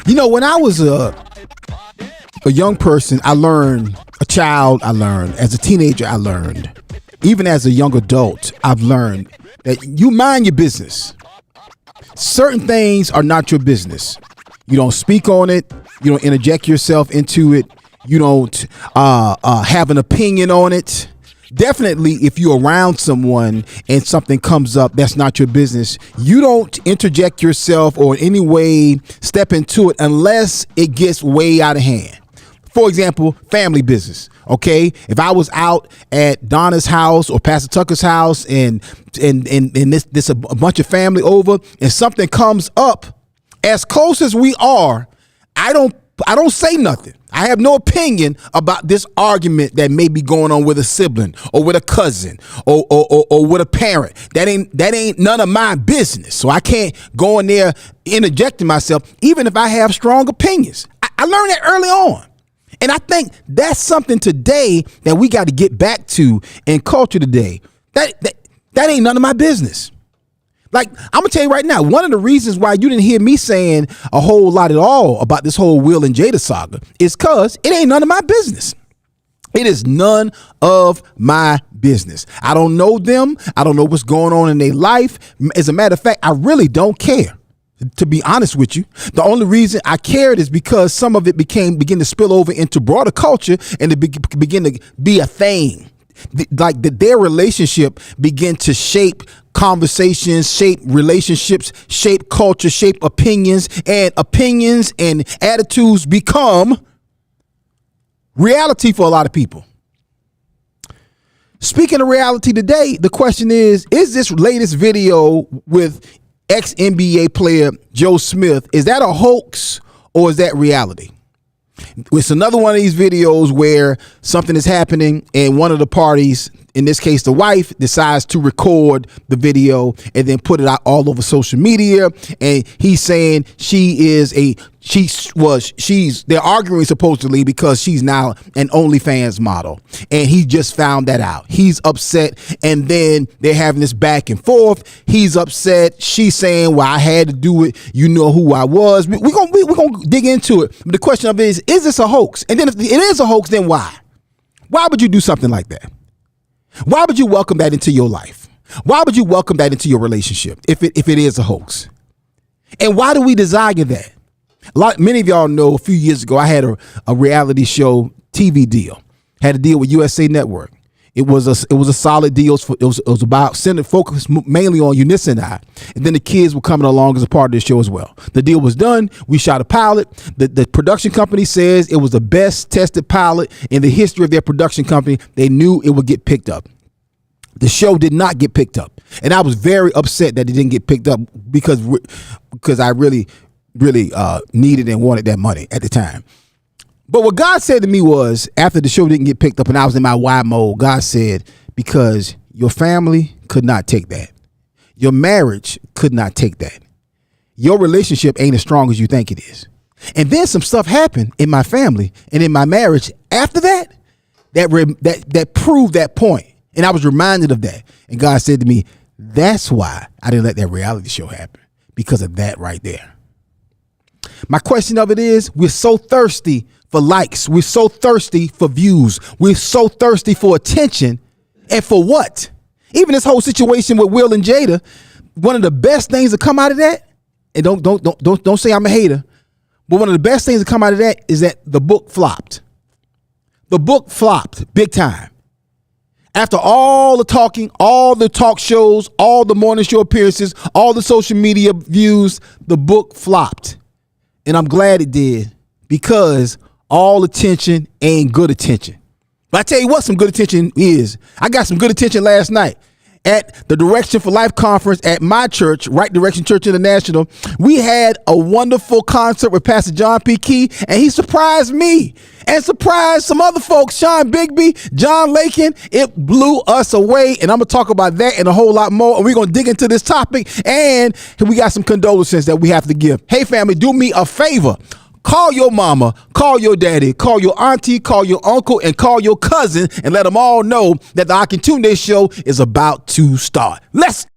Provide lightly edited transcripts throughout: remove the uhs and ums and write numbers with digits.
You know, when I was a young person, I learned, a child, I learned, as a teenager, I learned, even as a young adult, I've learned that you mind your business. Certain things are not your business. You don't speak on it. You don't interject yourself into it. You don't have an opinion on it. Definitely, if you're around someone and something comes up that's not your business, you don't interject yourself or in any way step into it unless it gets way out of hand. For example, family business. Okay, if I was out at Donna's house or Pastor Tucker's house and this a bunch of family over and something comes up, as close as we are, I don't say nothing. I have no opinion about this argument that may be going on with a sibling or with a cousin or with a parent. That ain't none of my business. So I can't go in there interjecting myself, even if I have strong opinions. I learned that early on. And I think that's something today that we got to get back to in culture today. That ain't none of my business. Like, I'm going to tell you right now, one of the reasons why you didn't hear me saying a whole lot at all about this whole Will and Jada saga is because it ain't none of my business. It is none of my business. I don't know them. I don't know what's going on in their life. As a matter of fact, I really don't care. To be honest with you, the only reason I cared is because some of it begin to spill over into broader culture and it begin to be a thing. Like their relationship begin to shape conversations, shape relationships, shape culture, shape opinions and attitudes become reality for a lot of people. Speaking of reality today, the question is this latest video with ex-NBA player Joe Smith, is that a hoax or is that reality? It's another one of these videos where something is happening and one of the parties, in this case the wife, decides to record the video and then put it out all over social media, and he's saying they're arguing supposedly because she's now an OnlyFans model, and he just found that out. He's upset, and then they're having this back and forth. He's upset. She's saying, well, I had to do it. You know who I was. We're gonna dig into it. But the question of it is this a hoax? And then if it is a hoax, then why? Why would you do something like that? Why would you welcome that into your life? Why would you welcome that into your relationship if it is a hoax? And why do we desire that? Many of y'all know a few years ago, I had a reality show TV deal. Had a deal with USA Network. It was a solid deal. It was about focused mainly on Eunice and I. And then the kids were coming along as a part of the show as well. The deal was done. We shot a pilot. The production company says it was the best tested pilot in the history of their production company. They knew it would get picked up. The show did not get picked up. And I was very upset that it didn't get picked up because I really needed and wanted that money at the time. But what God said to me was, after the show didn't get picked up and I was in my why mode, God said, because your family could not take that. Your marriage could not take that. Your relationship ain't as strong as you think it is. And then some stuff happened in my family and in my marriage after that proved that point. And I was reminded of that. And God said to me, that's why I didn't let that reality show happen, because of that right there. My question of it is, we're so thirsty for likes. We're so thirsty for views. We're so thirsty for attention. And for what? Even this whole situation with Will and Jada, one of the best things that come out of that, and don't say I'm a hater, but one of the best things that come out of that is that the book flopped. The book flopped big time. After all the talking, all the talk shows, all the morning show appearances, all the social media views, the book flopped. And I'm glad it did, because all attention ain't good attention. But I tell you what some good attention is. I got some good attention last night at the Direction for Life conference at my church, Right Direction Church International. We had a wonderful concert with Pastor John P. Key, and he surprised me and surprised some other folks, Sean Bigby, John Lakin. It blew us away, and I'm going to talk about that and a whole lot more. And we're going to dig into this topic, and we got some condolences that we have to give. Hey, family, do me a favor. Call your mama, call your daddy, call your auntie, call your uncle, and call your cousin, and let them all know that the Akintunde show is about to start. Let's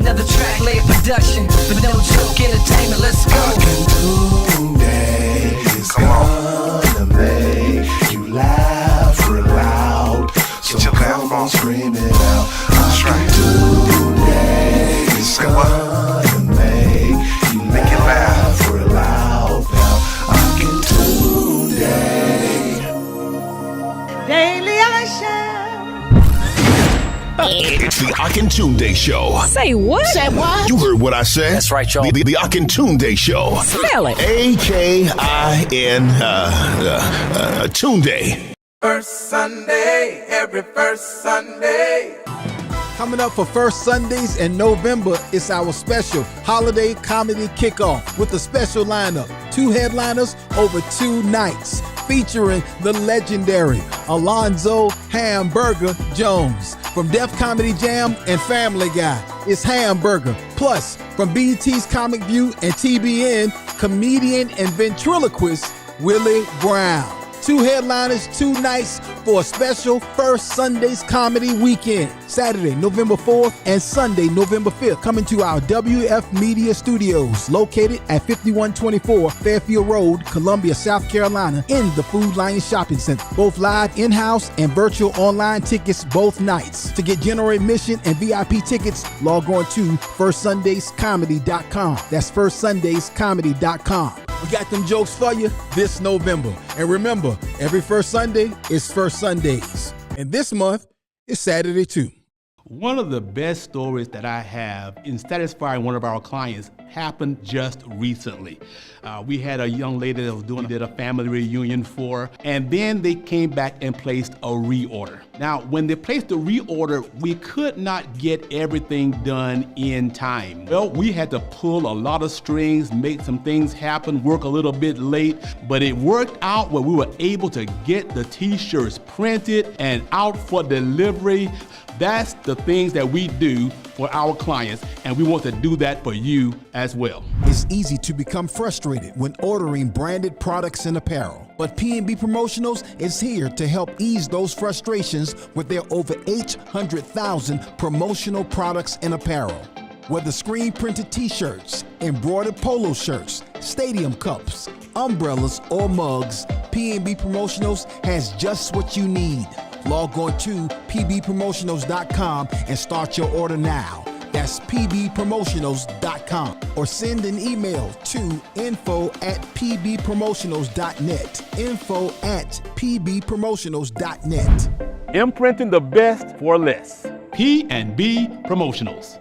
Another track, lay production, but no joke, entertainment, let's go. Akintunde is gonna make you laugh real loud. So come on, scream it out. Akintunde is gonna make you laugh real loud. Akintunde. Daily I shall. It's the Akintunde Show. Say what? Say what? You heard what I said. That's right, y'all. The Akintunde Show. Spell it. Akin Tunde. First Sunday, every first Sunday. Coming up for First Sundays in November, it's our special holiday comedy kickoff with a special lineup. 2 headliners over 2 nights, featuring the legendary Alonzo Hamburger Jones. From Def Comedy Jam and Family Guy, it's Hamburger. Plus, from BET's Comic View and TBN, comedian and ventriloquist Willie Brown. 2 headliners, 2 nights for a special First Sundays comedy weekend. Saturday, November 4th and Sunday, November 5th. Coming to our WF Media Studios, located at 5124 Fairfield Road, Columbia, South Carolina, in the Food Lion Shopping Center. Both live in-house and virtual online tickets both nights. To get general admission and VIP tickets, log on to firstsundayscomedy.com. That's firstsundayscomedy.com. We got them jokes for you this November. And remember, every first Sunday is First Sundays. And this month is Saturday too. One of the best stories that I have in satisfying one of our clients happened just recently. We had a young lady that was did a family reunion for, and then they came back and placed a reorder. Now, when they placed the reorder, we could not get everything done in time. Well, we had to pull a lot of strings, make some things happen, work a little bit late, but it worked out where we were able to get the t-shirts printed and out for delivery. That's the things that we do for our clients, and we want to do that for you as well. It's easy to become frustrated when ordering branded products and apparel, but P&B Promotionals is here to help ease those frustrations with their over 800,000 promotional products and apparel. Whether screen printed t-shirts, embroidered polo shirts, stadium cups, umbrellas, or mugs, P&B Promotionals has just what you need. Log on to pbpromotionals.com and start your order now. That's pbpromotionals.com, or send an email to info@pbpromotionals.net. info@pbpromotionals.net. Imprinting the best for less. P&B Promotionals.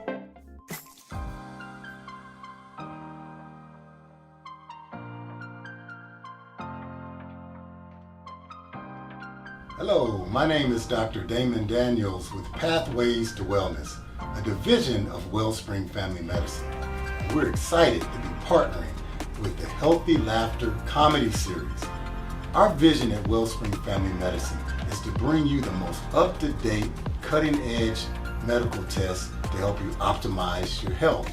Hello, my name is Dr. Damon Daniels with Pathways to Wellness, a division of Wellspring Family Medicine. We're excited to be partnering with the Healthy Laughter comedy series. Our vision at Wellspring Family Medicine is to bring you the most up-to-date, cutting-edge medical tests to help you optimize your health.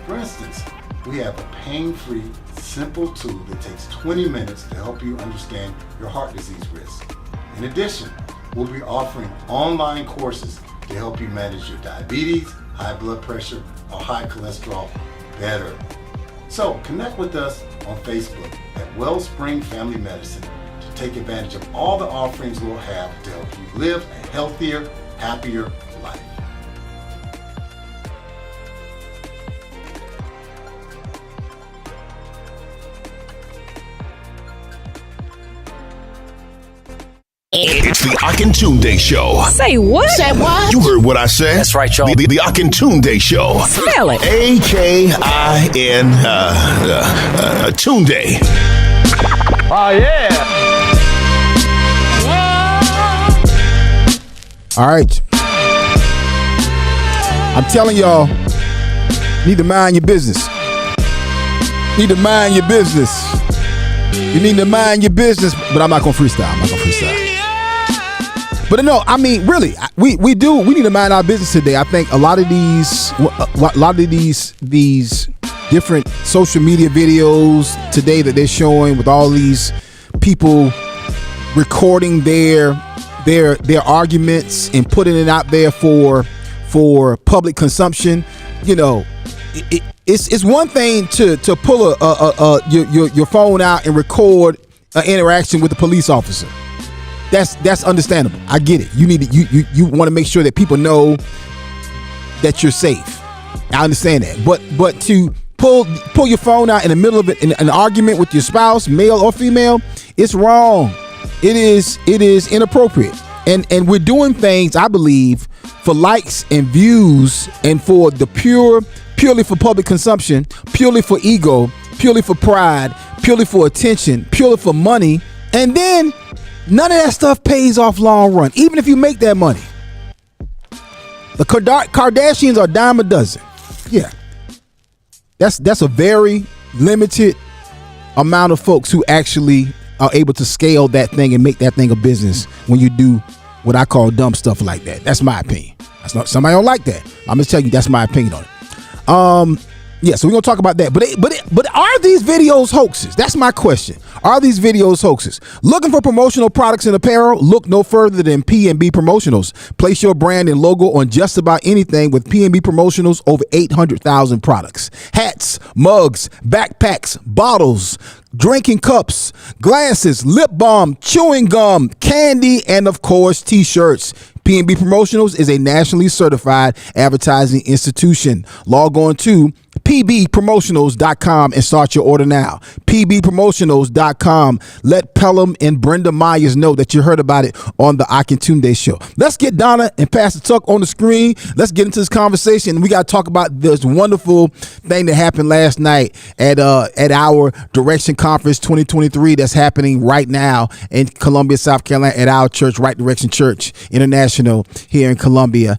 For instance, we have a pain-free, simple tool that takes 20 minutes to help you understand your heart disease risk. In addition, we'll be offering online courses to help you manage your diabetes, high blood pressure, or high cholesterol better. So connect with us on Facebook at Wellspring Family Medicine to take advantage of all the offerings we'll have to help you live a healthier, happier life. It's the Akintunde Show. Say what? Say what? You heard what I said. That's right, y'all. The Akintunde Show. Spell it. Akin Tunde. Oh, yeah. All right. I'm telling y'all, you need to mind your business. You need to mind your business. You need to mind your business. But I'm not going to freestyle. But no, I mean, really, we need to mind our business today. I think a lot of these different social media videos today that they're showing with all these people recording their arguments and putting it out there for public consumption. you know, it's one thing to pull your phone out and record an interaction with a police officer. That's understandable. I get it. You need to, you want to make sure that people know that you're safe. I understand that. But to pull your phone out in the middle of it in an argument with your spouse, male or female, it's wrong. It is inappropriate. And we're doing things, I believe, for likes and views and for the purely for public consumption, purely for ego, purely for pride, purely for attention, purely for money. And then none of that stuff pays off long run, even if you make that money. The Kardashians are a dime a dozen. Yeah. That's a very limited amount of folks who actually are able to scale that thing and make that thing a business when you do what I call dumb stuff like that. That's my opinion. That's not, somebody don't like that. I'm gonna tell you that's my opinion on it. Yeah, so we're gonna talk about that. But are these videos hoaxes? That's my question. Are these videos hoaxes? Looking for promotional products and apparel? Look no further than P&B Promotionals. Place your brand and logo on just about anything with P&B Promotionals. Over 800,000 products. Hats, mugs, backpacks, bottles, drinking cups, glasses, lip balm, chewing gum, candy, and of course, t-shirts. P&B Promotionals is a nationally certified advertising institution. Log on to pbpromotionals.com and start your order now. pbpromotionals.com. Let Pelham and Brenda Myers know that you heard about it on the Akintunde show. Let's get Donna and Pastor Tuck on the screen. Let's get into this conversation. We got to talk about this wonderful thing that happened last night at our Direction Conference 2023 that's happening right now in Columbia, South Carolina at our church, Right Direction Church International here in Columbia.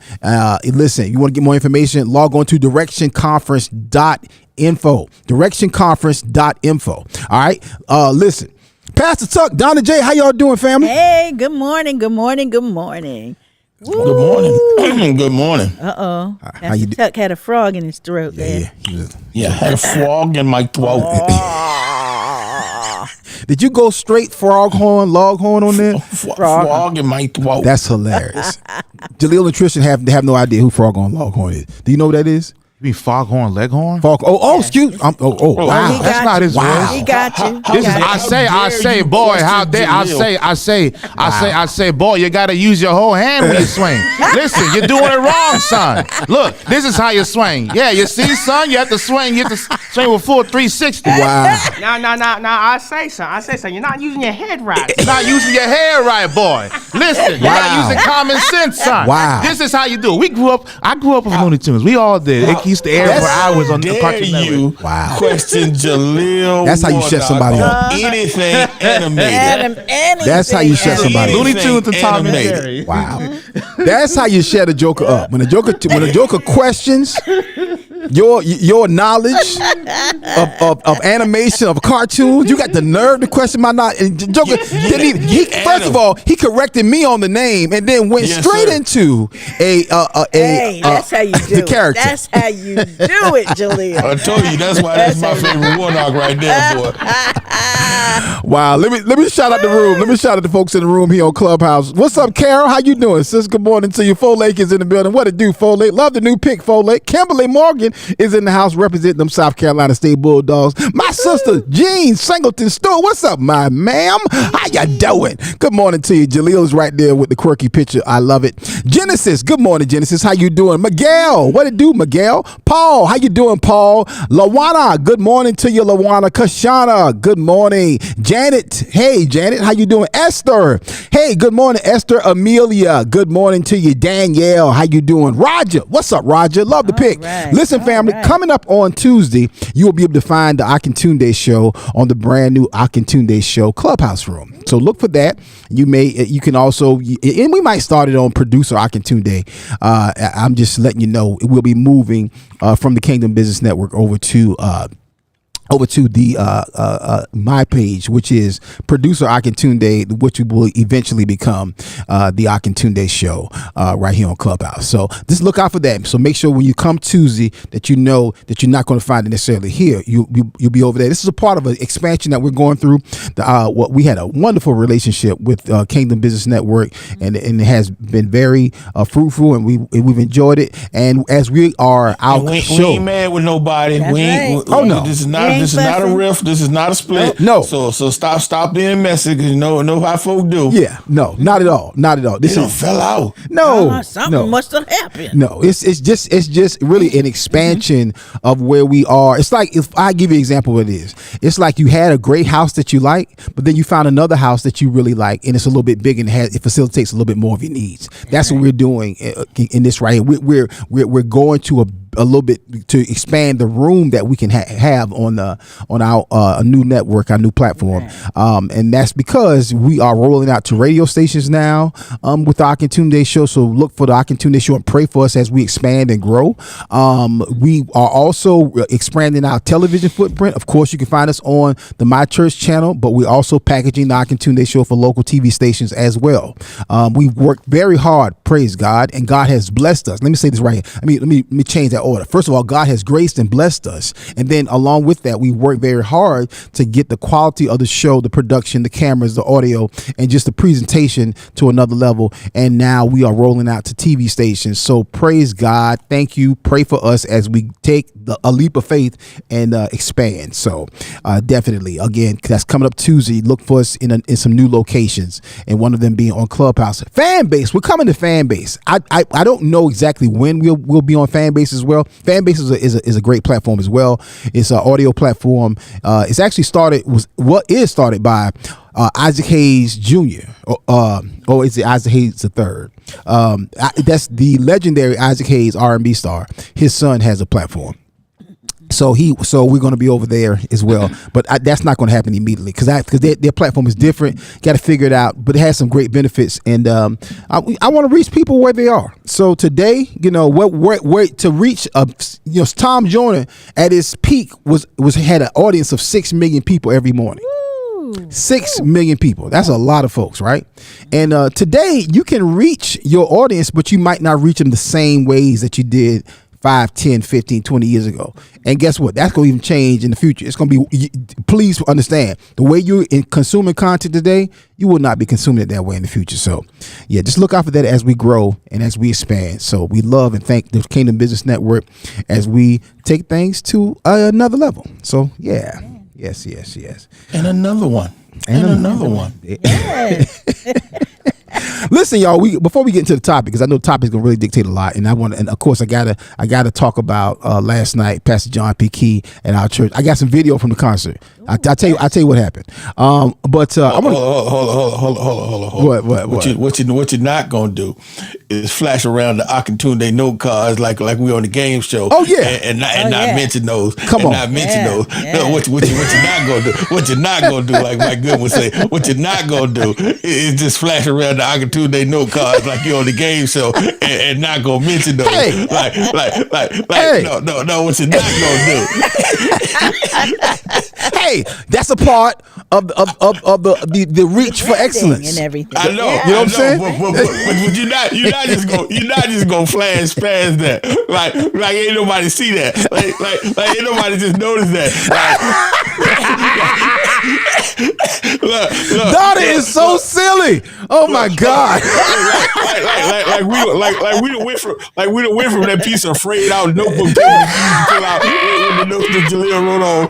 Listen, you want to get more information, log on to directionconference.info. directionconference.info. All right. Listen, Pastor Tuck, Donna J, how y'all doing, family? Hey, good morning. Good morning. Good morning. Woo. Good morning. Good morning. Uh-oh. Pastor Tuck had a frog in his throat there. Yeah, I had a frog in my throat. Did you go straight log horn on there? Frog in my throat. That's hilarious. Jaleel and Tristan have no idea who Foghorn Leghorn is. Do you know what that is? You mean Foghorn Leghorn? Excuse. Wow. That's not his voice. He got you. This is I say, boy, how dare I say, boy, you gotta use your whole hand when you swing. Listen, you're doing it wrong, son. Look, this is how you swing. Yeah, you see, son, you have to swing with full 360. Wow. Now, I say something. You're not using your head right. You're not using your hair right, boy. Listen, you're not using common sense, son. Wow. This is how you do it. I grew up with Looney Tunes. We all did. It used to air for hours on the Cartoon Network. Wow. Question Jaleel. That's how you shut somebody up. Anything animated. That's how you shut somebody up. Looney Tunes and Tom and Jerry. Wow. That's how you shut a joker up. When a joker questions your knowledge of animation, of cartoons, you got the nerve to question my knowledge. And Joker didn't even, first of all, he corrected me on the name and then went straight into that's how you do the character. That's how you do it, Jaleel. I told you that's that's my favorite war dog right there, boy. Wow. Let me shout out the room. Let me shout out the folks in the room here on Clubhouse. What's up, Carol? How you doing, sis? Good morning to you. Fo Lake is in the building. What it do, Fo Lake? Love the new pick, Fo Lake. Kimberly Morgan is in the house representing them South Carolina State Bulldogs. My sister Jean Singleton Stewart. What's up, my ma'am? How ya doing? Good morning to you. Jaleel is right there with the quirky picture. I love it. Genesis. Good morning, Genesis. How you doing? Miguel. What it do, Miguel? Paul. How you doing, Paul? Lawana. Good morning to you, Lawana. Kashana. Good morning. Janet. Hey, Janet. How you doing? Esther. Hey, good morning, Esther. Amelia. Good morning to you, Danielle. How you doing? Roger. What's up, Roger? Love the pick. Right. Listen, family, coming up on Tuesday, you will be able to find the Akintunde show on the brand new Akintunde show Clubhouse room. So look for that. You can also, and we might start it on producer Akintunde. I'm just letting you know it will be moving from the Kingdom Business Network over to over to the my page, which is producer Akintunde, which will eventually become the Akintunde Show right here on Clubhouse. So just look out for that. So make sure when you come Tuesday that you know that you're not going to find it necessarily here. You'll be over there. This is a part of an expansion that we're going through. What we had a wonderful relationship with Kingdom Business Network, and it has been very fruitful, and we've enjoyed it. And as we are out, we ain't mad with nobody. That's right. Oh no, this is not a riff. This is not a split. No. So stop being messy, because you know how folk do. Yeah, no, not at all. Not at all. This They fell out. no, Something must have happened. no. It's just really an expansion of where we are. It's like, if I give you an example of what it is, it's like you had a great house that you like, but then you found another house that you really like, and it's a little bit bigger and it facilitates a little bit more of your needs. That's what we're doing in this right here. We're going to a little bit to expand the room that we can have on our new network, our new platform, and that's because we are rolling out to radio stations now with the Akintunde Show. So look for the Akintunde Show and pray for us as we expand and grow. We are also expanding our television footprint. Of course, you can find us on the My Church channel, but we're also packaging the Akintunde Show for local TV stations as well. We've worked very hard, praise God, and God has blessed us. Let me say this right here. Let me change that order. First of all, God has graced and blessed us, and then along with that, we work very hard to get the quality of the show, the production, the cameras, the audio, and just the presentation to another level. And now we are rolling out to TV stations. So praise God, thank you. Pray for us as we take a leap of faith and expand. So definitely, again, that's coming up Tuesday. Look for us in some new locations, and one of them being on Clubhouse. Fan base, we're coming to fan base. I don't know exactly when we'll be on fan base as well. Fan base is a great platform as well. It's an audio platform. It's actually started by Isaac Hayes Jr. Or is it Isaac Hayes III? That's the legendary Isaac Hayes, R&B star. His son has a platform. So we're going to be over there as well, but that's not going to happen immediately because their platform is different. Got to figure it out, but it has some great benefits, and I want to reach people where they are. So today, where to reach Tom Joyner at his peak had an audience of 6 million people every morning. 6 million people. That's a lot of folks, right? And today you can reach your audience, but you might not reach them the same ways that you did 5, 10, 15, 20 years ago. And guess what? That's going to even change in the future. It's going to be, please understand, the way you're consuming content today, you will not be consuming it that way in the future. So, yeah, just look out for that as we grow and as we expand. So we love and thank the Kingdom Business Network as we take things to another level. So, yeah. Yes. And another one. And another one. Yes. Listen, y'all. Before we get into the topic, because I know the topic is gonna really dictate a lot, and of course, I gotta talk about last night, Pastor John P. Key at our church. I got some video from the concert. I'll tell you what happened. But I'm gonna hold on. What you're not gonna do is flash around the Akintunde note cards like we on the game show. Oh yeah, and not mention those. Come on, not mention those. Yeah. No, what you're not gonna do. What you're not gonna do, like Mike Good would say. What you're not gonna do is just flash around the Akintunde note cards like you're on the game show and not gonna mention those. Hey. Like Hey. No. What you're not gonna do. Hey, that's a part of the reach for excellence and everything. I know. Yeah. You know what I'm saying? But you're not just gonna flash past that. Like ain't nobody see that. Like ain't nobody just notice that. Look, Donna is so silly. Oh my God. Like we done went from that piece of frayed out notebook paper you pull out when the notes that Jaleel wrote on.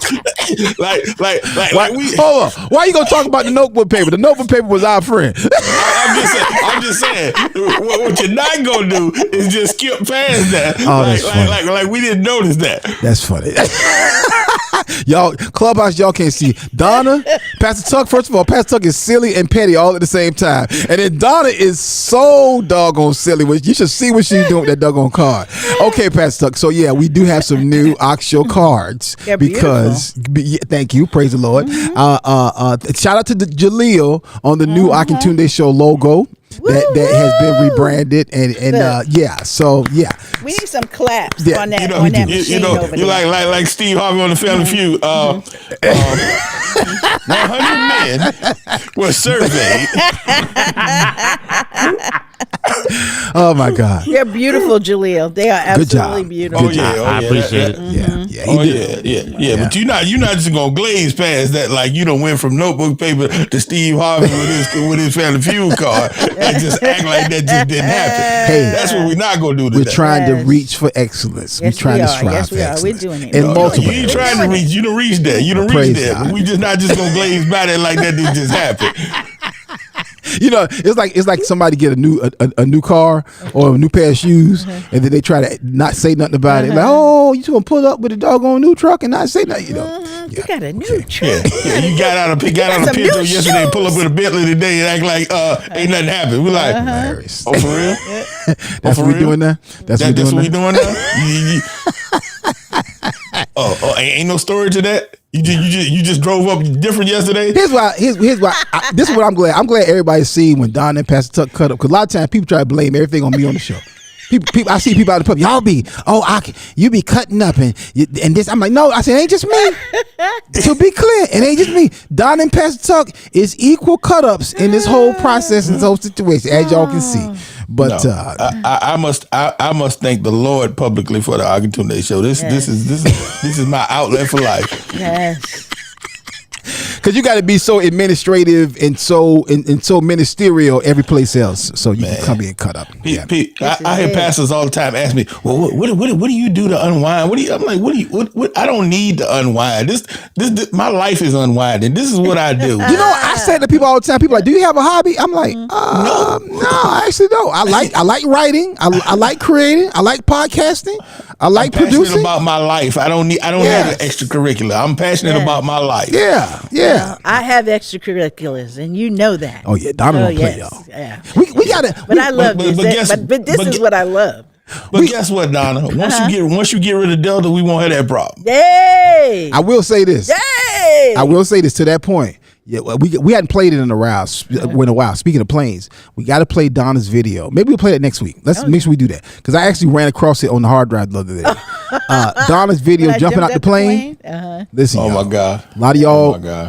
Like we. Hold on. Why you gonna talk about the notebook paper? The notebook paper was our friend. I'm just saying. What you're not gonna do is just skip past that. Oh, that's funny. Like we didn't notice that. That's funny. Y'all, Clubhouse, y'all can't see Donna, Pastor Tuck. First of all, Pastor Tuck is silly and petty all at the same time, and then Donna is so doggone silly. You should see what she's doing with that doggone card. Okay, Pastor Tuck. So yeah, we do have some new Oxshow cards because thank you, praise the Lord. Shout out to Jaleel on the new Akintunde Show logo. that has been rebranded and so We need some claps Yeah. on that, You know, on that machine over you there. like Steve Harvey on the Family Feud. 100 men were surveyed. oh my God. They're beautiful, Jaleel. They are Good job. absolutely beautiful. Good job. I appreciate it. Yeah. Oh yeah. But you're not just gonna glaze past that like you done went from notebook paper to Steve Harvey with his Family Feud card and just act like that just didn't happen. Hey, That's what we're not gonna do today. We're trying to Yes. reach for excellence. Yes, We're trying we to are. strive Yes, for we are. We're excellence. doing it. In We're multiple You ain't areas. trying to reach. You done reached there. You done Praise reached there. God. But we just not just gonna glaze by that like that did just happen. You know, it's like somebody get a new car or a new pair of shoes, and then they try to not say nothing about it. Like, oh, you just gonna pull up with a doggone new truck and not say nothing, you know? You got a new truck. Yeah, you got out of some Pinto new yesterday, shoes. pull up with a Bentley today, and act like ain't nothing happened. We like, Hilarious. oh for real? That's for what we real? doing now. That's That's what we now. doing now. Ain't no story to that. You just drove up different yesterday. Here's why. This is what I'm glad. I'm glad everybody see when Don and Pastor Tuck cut up, because a lot of times people try to blame everything on me on the show. People, I see people out in the pub. You be cutting up and this. I'm like, no. I said, it ain't just me. To be clear, it ain't just me. Don and Pastor Tuck is equal cut ups in this whole process and this whole situation, as y'all can see. But No, I must thank the Lord publicly for the Akintunde show. This is my outlet for life. Yes. because you got to be so administrative and so ministerial every place else, so you can come in and cut up. I hear pastors all the time ask me, "Well, what do you do to unwind? I'm like, what? I don't need to unwind. This my life is unwinding. This is what I do. You know, I say to people all the time. People are like, "Do you have a hobby?" I'm like, no, I actually don't. I like writing. I like creating. I like podcasting. I like I'm producing. passionate about my life. I don't have an extracurricular. I'm passionate about my life. Yeah. I have extracurriculars, and you know that. Oh yeah, Donna don't play, y'all. Yeah. We gotta. But I love but this. But this is what I love. But guess what, Donna? Once you get rid of Delta, we won't have that problem. Yay! I will say this. Yay! I will say this to that point. Yeah, well, we hadn't played it in a while. Speaking of planes, we got to play Donna's video. Maybe we'll play it next week. Let's make sure we do that, because I actually ran across it on the hard drive the other day. Donna's video jumping out the plane. Listen, Oh y'all, my God! a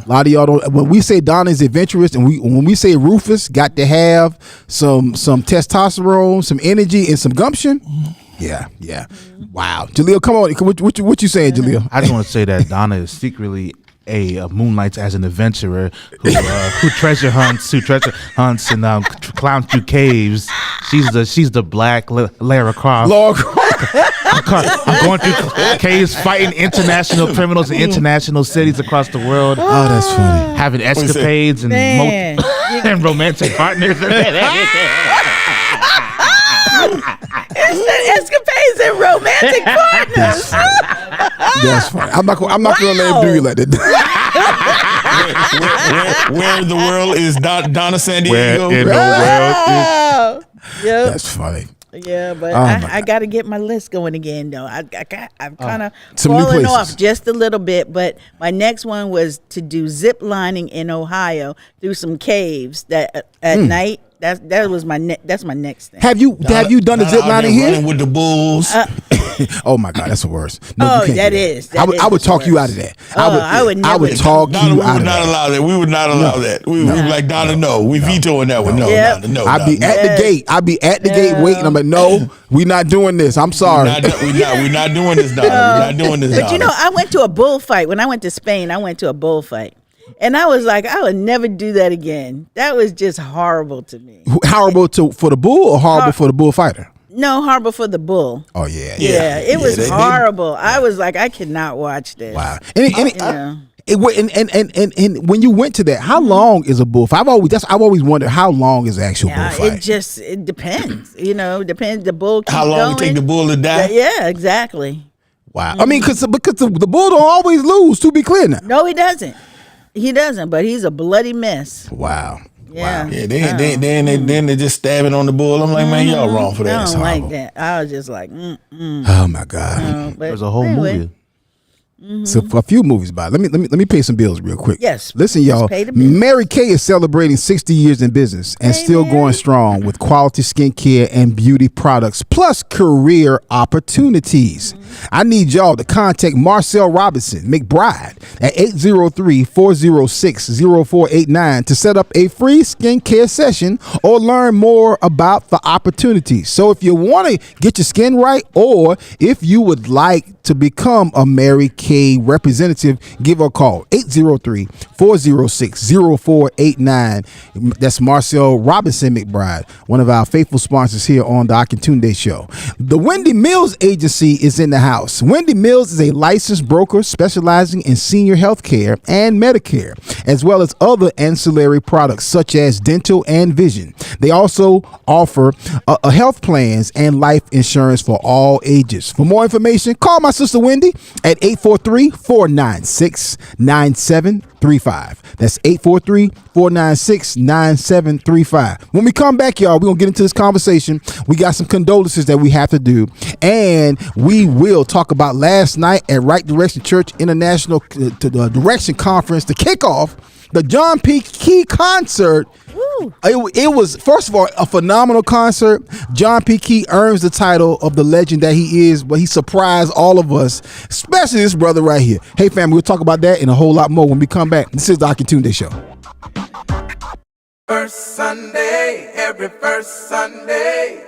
lot of y'all don't. When we say Donna's adventurous, and when we say Rufus got to have some testosterone, some energy, and some gumption. Yeah. Wow, Jaleel, come on. What you saying, Jaleel? I just want to say that Donna is secretly a moonlights as an adventurer who treasure hunts and climbs through caves. She's the black Lara Croft. I'm going through caves, fighting international criminals in international cities across the world. Oh, that's funny. Having escapades and and romantic partners. Escapades and romantic partners. That's funny. I'm not gonna let him do you like that. Where in the world is Donna San Diego? Where in the world Yep. That's funny. Yeah, but my I got to get my list going again, though. I'm kind of Some new falling places. off just a little bit, but my next one was to do zip lining in Ohio through some caves that at night. That's my next thing. Have you done the zip lining here? Running with the bulls. Oh my God, that's the worst. No, you can't that do is. I would talk you out of that. I would talk Donna, you we out would of not that. allow that. We would not allow that. We would be like, Donna, no. We vetoing that one. No, Yep. no. I'd be at the gate. I'd be at the gate waiting. I'm like, no, we're not doing this. I'm sorry. We're not doing this, Donna. We're not doing this, But you know, I went to a bullfight. When I went to Spain, I went to a bullfight. And I was like, I would never do that again. That was just horrible to me. Horrible for the bull or horrible for the bullfighter? No, horrible for the bull. Oh yeah. Yeah, it was horrible. I was like, I cannot watch this. Wow. And when you went to that, how long is a bullfight? I've always wondered how long is the actual bullfight. It depends. Depends. The bull keeps how long going. it take the bull to die? Yeah, exactly. Wow. I mean, because the bull don't always lose. To be clear now. No, he doesn't. He doesn't. But he's a bloody mess. Wow. Yeah. Yeah, then they just stabbing on the bull. I'm like, man, y'all wrong for that. I It's don't horrible. like that. I was just like, Oh my God. But There's a whole movie. So for a few movies by it. Let me pay some bills real quick. Yes, Listen, please y'all. pay the bills. Mary Kay is celebrating 60 years in business and still going strong with quality skincare and beauty products, plus career opportunities. I need y'all to contact Marcel Robinson McBride at 803-406-0489 to set up a free skincare session or learn more about the opportunities. So if you want to get your skin right, or if you would like to become a Mary Kay representative, give her a call 803-406-0489. That's Marcel Robinson McBride, one of our faithful sponsors here on the Akintunde Show. The Wendy Mills Agency is in the house. Wendy Mills is a licensed broker specializing in senior health care and Medicare, as well as other ancillary products such as dental and vision. They also offer health plans and life insurance for all ages. For more information, call my sister Wendy at 843-496-9735. That's 843-496-9735. When we come back, y'all, we're going to get into this conversation. We got some condolences that we have to do, and we will talk about last night at Right Direction Church International to the Direction Conference to kick off the John P. Key concert. It was, first of all, a phenomenal concert. John P. Key earns the title of the legend that he is, but he surprised all of us, especially this brother right here. Hey, family, we'll talk about that and a whole lot more when we come back. This is the Akintunde Show. First Sunday, every first Sunday.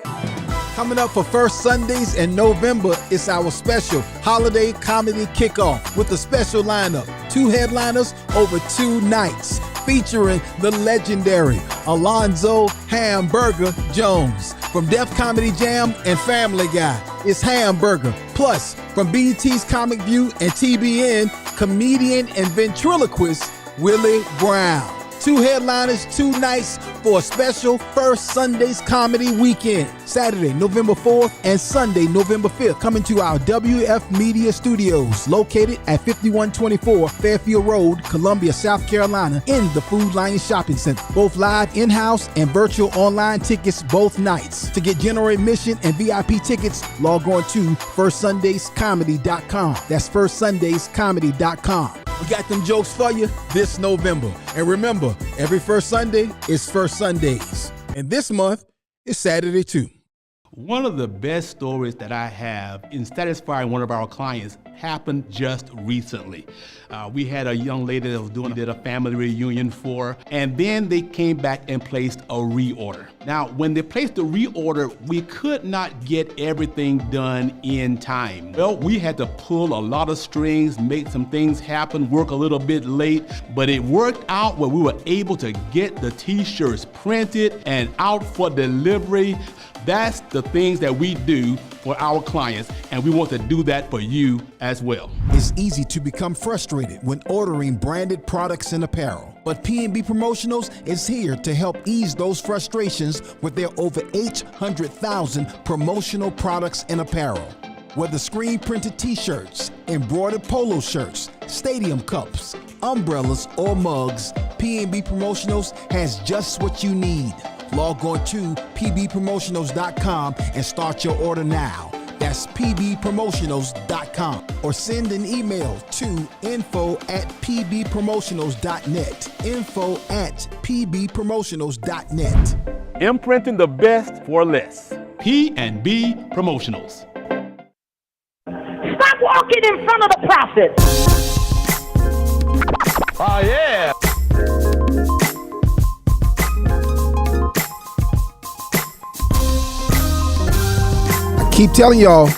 Coming up for First Sundays in November, it's our special holiday comedy kickoff with a special lineup. 2 headliners over 2 nights, featuring the legendary Alonzo Hamburger Jones. From Def Comedy Jam and Family Guy, it's Hamburger. Plus, from BET's Comic View and TBN, comedian and ventriloquist Willie Brown. 2 headliners, 2 nights for a special First Sundays comedy weekend. Saturday, November 4th and Sunday, November 5th. Coming to our WF Media Studios, located at 5124 Fairfield Road, Columbia, South Carolina, in the Food Lion Shopping Center. Both live in-house and virtual online tickets both nights. To get general admission and VIP tickets, log on to firstsundayscomedy.com. That's firstsundayscomedy.com. We got them jokes for you this November. And remember, every first Sunday is First Sundays. And this month is Saturday too. One of the best stories that I have in satisfying one of our clients happened just recently. We had a young lady that was did a family reunion for, and then they came back and placed a reorder. Now, when they placed the reorder, we could not get everything done in time. Well, we had to pull a lot of strings, make some things happen, work a little bit late, but it worked out where we were able to get the t-shirts printed and out for delivery. That's the things that we do for our clients, and we want to do that for you as well. It's easy to become frustrated when ordering branded products and apparel, but P&B Promotionals is here to help ease those frustrations with their over 800,000 promotional products and apparel. Whether screen printed t-shirts, embroidered polo shirts, stadium cups, umbrellas, or mugs, P&B Promotionals has just what you need. Log on to pbpromotionals.com and start your order now. That's pbpromotionals.com, or send an email to info@pbpromotionals.net. info@pbpromotionals.net. Imprinting the best for less. P&B Promotionals. Stop walking in front of the prophet. Oh, yeah. Keep telling y'all.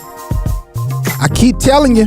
I keep telling you.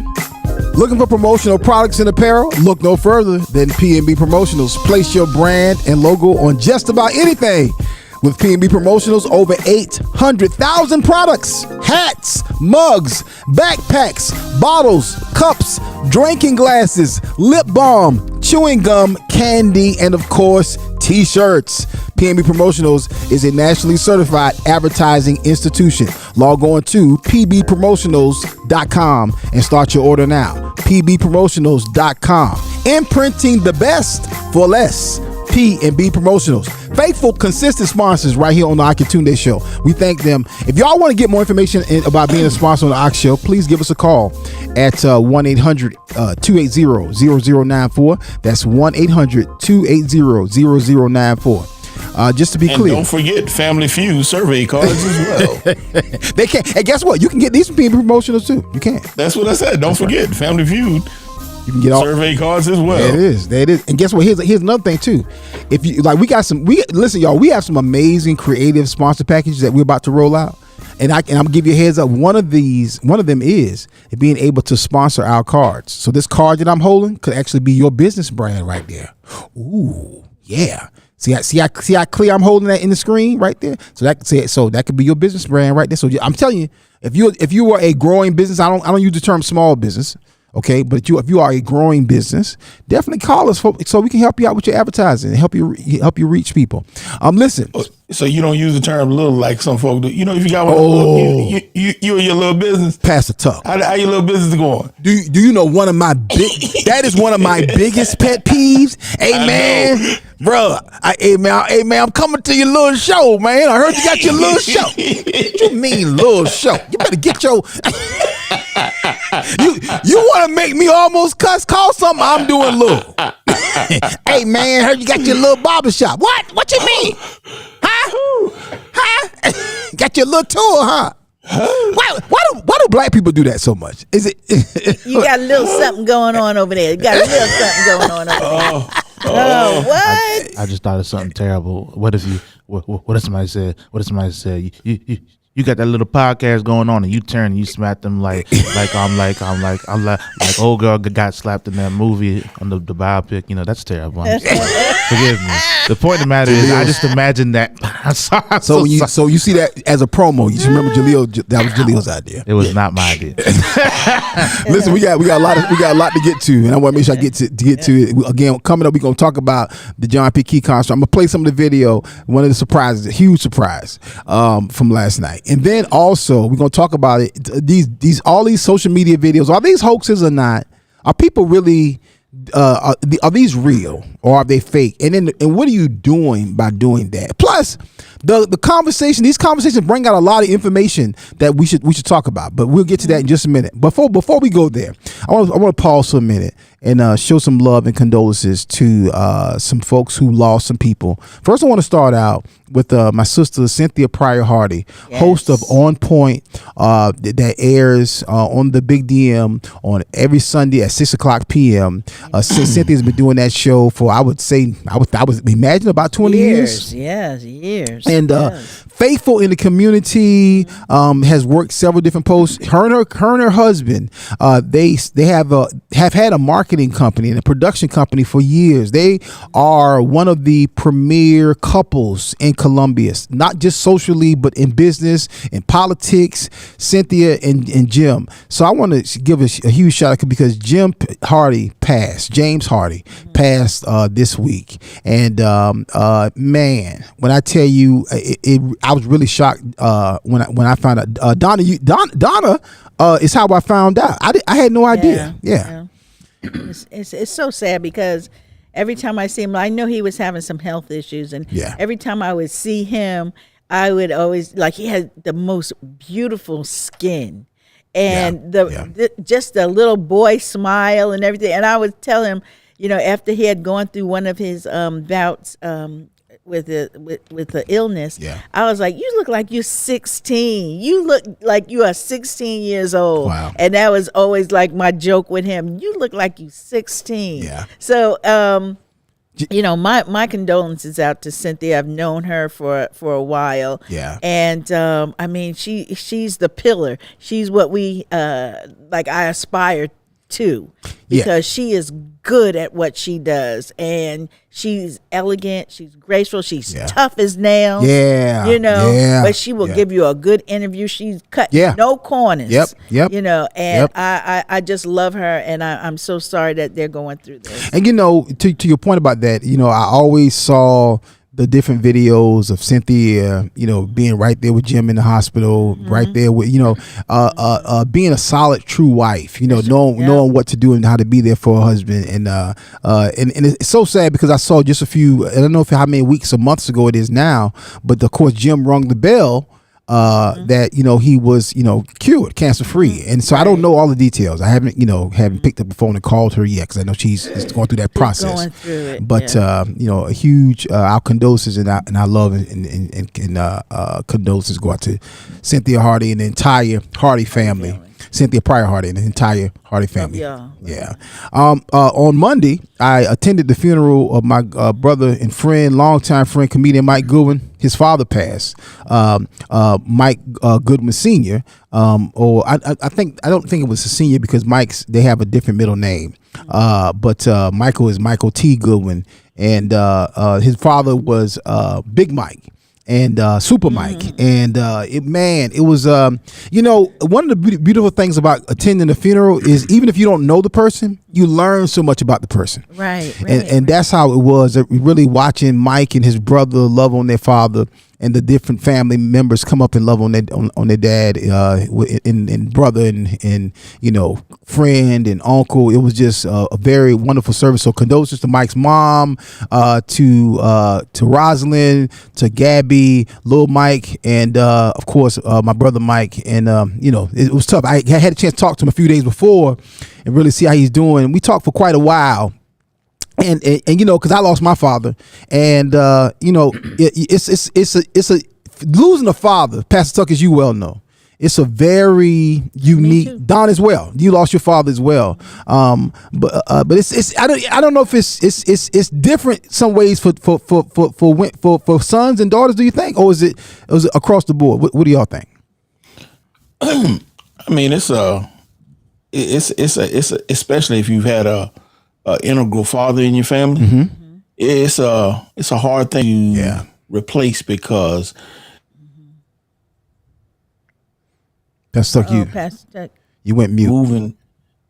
Looking for promotional products and apparel? Look no further than P&B Promotionals. Place your brand and logo on just about anything. With P&B Promotionals, over 800,000 products, hats, mugs, backpacks, bottles, cups, drinking glasses, lip balm, chewing gum, candy, and of course, t-shirts. P&B Promotionals is a nationally certified advertising institution. Log on to pbpromotionals.com and start your order now. pbpromotionals.com. Imprinting the best for less. P&B Promotionals. Faithful, consistent sponsors right here on the Akintunde Show. We thank them. If y'all want to get more information about being a sponsor on the Ox Show, please give us a call at 1-800-280-0094. That's 1-800-280-0094. Just to be clear. Don't forget Family Feud survey cards as well. They can. And guess what? You can get these P&B Promotionals too. You can. That's what I said. Don't forget Family Feud. You can get all survey cards as well. There it is. And guess what? Here's another thing too. If you like, listen, y'all. We have some amazing creative sponsor packages that we're about to roll out. And I'm gonna give you a heads up. One of them is being able to sponsor our cards. So this card that I'm holding could actually be your business brand right there. Ooh, yeah. See how clear I'm holding that in the screen right there. So that could be your business brand right there. So I'm telling you, if you are a growing business, I don't use the term small business. Okay, but if you are a growing business, definitely call us so we can help you out with your advertising and help you reach people. Listen. So you don't use the term little like some folk do. You know, if you got one, you and your little business. Pass the tuck. How your little business going? Do you know that is one of my biggest pet peeves? Hey man, bro. Hey man, I'm coming to your little show, man. I heard you got your little show. What you mean little show? You better get your. You want to make me almost cuss? Call something I'm doing little. Hey man, heard you got your little barber shop. What you mean? Huh? Got your little tour, huh? Why do black people do that so much? Is it you got a little something going on over there? You got a little something going on over there. What? I just thought of something terrible. What if somebody said? You got that little podcast going on, and you turn and you smack them like old girl got slapped in that movie on the biopic. You know, that's terrible. Forgive me. The point of the matter is, I just imagine that. I'm sorry. So you see that as a promo. You just remember that was Jalil's idea. It was not my idea. Listen, we got a lot to get to, and I want to make sure I get to it. Again, coming up, we're gonna talk about the John P. Key concert. I'm gonna play some of the video. One of the surprises, a huge surprise from last night, and then also we're gonna talk about it. All these social media videos, are these hoaxes or not? Are people really? Are these real or are they fake? And what are you doing by doing that? Plus, these conversations bring out a lot of information that we should talk about. But we'll get to that in just a minute. Before we go there, I want to pause for a minute and show some love and condolences to some folks who lost some people. First, I want to start out with my sister Cynthia Pryor Hardy, host of On Point, that airs on the Big DM on every Sunday at 6:00 p.m. Cynthia's been doing that show for I would imagine about 20 years. Yes, years. And faithful in the community, has worked several different posts. Her and her husband, they have had a marketing company and a production company for years. They are one of the premier couples in Columbia, not just socially, but in business, in politics, Cynthia and Jim. So I want to give a huge shout out because James Hardy passed this week. And man, when I tell you, I was really shocked when I found out. Donna is how I found out. I had no idea. Yeah. It's so sad because every time I see him, I know he was having some health issues, and every time I would see him, I would always he had the most beautiful skin, and just the little boy smile and everything. And I would tell him, after he had gone through one of his bouts with the illness, I was like, you look like you're 16. You look like you are 16 years old. Wow. And that was always like my joke with him. You look like you 16. Yeah. So, my condolences out to Cynthia. I've known her for a while. Yeah. And I mean, she's the pillar. She's what we I aspire to, because she is good at what she does, and she's elegant, she's graceful, she's tough as nails. But she will give you a good interview. She's cut no corners. Yep. And I just love her, and I'm so sorry that they're going through this. And to your point about that, I always saw the different videos of Cynthia, being right there with Jim in the hospital, right there with, being a solid, true wife, knowing what to do and how to be there for her husband. And it's so sad because I saw just a few, I don't know how many weeks or months ago it is now, but of course Jim rung the bell that he was cured, cancer free, and so I don't know all the details. I haven't picked up the phone and called her yet because I know she's going through that process. Going through it, but a huge our condolences and our love and condolences go out to Cynthia Hardy and the entire Hardy family. Cynthia Pryor Hardy and the entire Hardy family. Yeah. On Monday, I attended the funeral of my brother and friend, longtime friend, comedian Mike Goodwin. His father passed. Mike Goodwin Sr. Or I don't think it was a senior because they have a different middle name. But Michael is Michael T. Goodwin, and his father was Big Mike. And Super Mike, and it was one of the beautiful things about attending a funeral is even if you don't know the person, you learn so much about the person. Right. And that's how it was. Really watching Mike and his brother love on their father, and the different family members come up and love on their dad, and brother, and friend and uncle. It was just a very wonderful service. So condolences to Mike's mom, to Rosalind, to Gabby, Lil Mike, and of course my brother Mike. And it was tough. I had a chance to talk to him a few days before and really see how he's doing. And we talked for quite a while. And because I lost my father, and it's a losing a father, Pastor Tuck, as you well know, it's a very unique. Don as well. You lost your father as well, but it's I don't know if it's different some ways for sons and daughters. Do you think, or is it across the board? What do y'all think? I mean, it's especially if you've had a integral father in your family. Mm-hmm. It's a hard thing to replace because Pastor Tuck, you went mute. Moving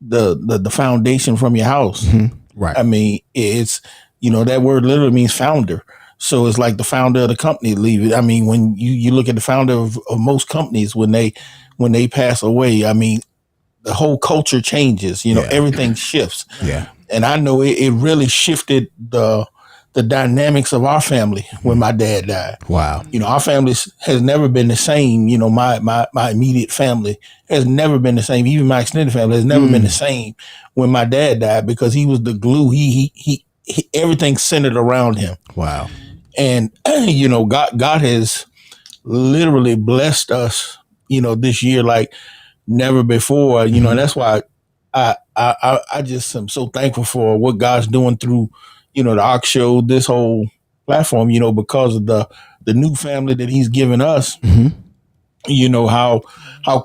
the foundation from your house. Mm-hmm. Right. I mean, it's that word literally means founder. So it's like the founder of the company leave it. I mean, when you look at the founder of most companies, when they pass away, I mean, the whole culture changes. Everything shifts. Yeah. And I know it really shifted the dynamics of our family when my dad died. Wow. Our family has never been the same. My immediate family has never been the same. Even my extended family has never been the same when my dad died because he was the glue. He everything centered around him. Wow. And God has literally blessed us, this year like never before. And that's why I just am so thankful for what God's doing through, the HOAX show, this whole platform, because of the new family that he's given us, how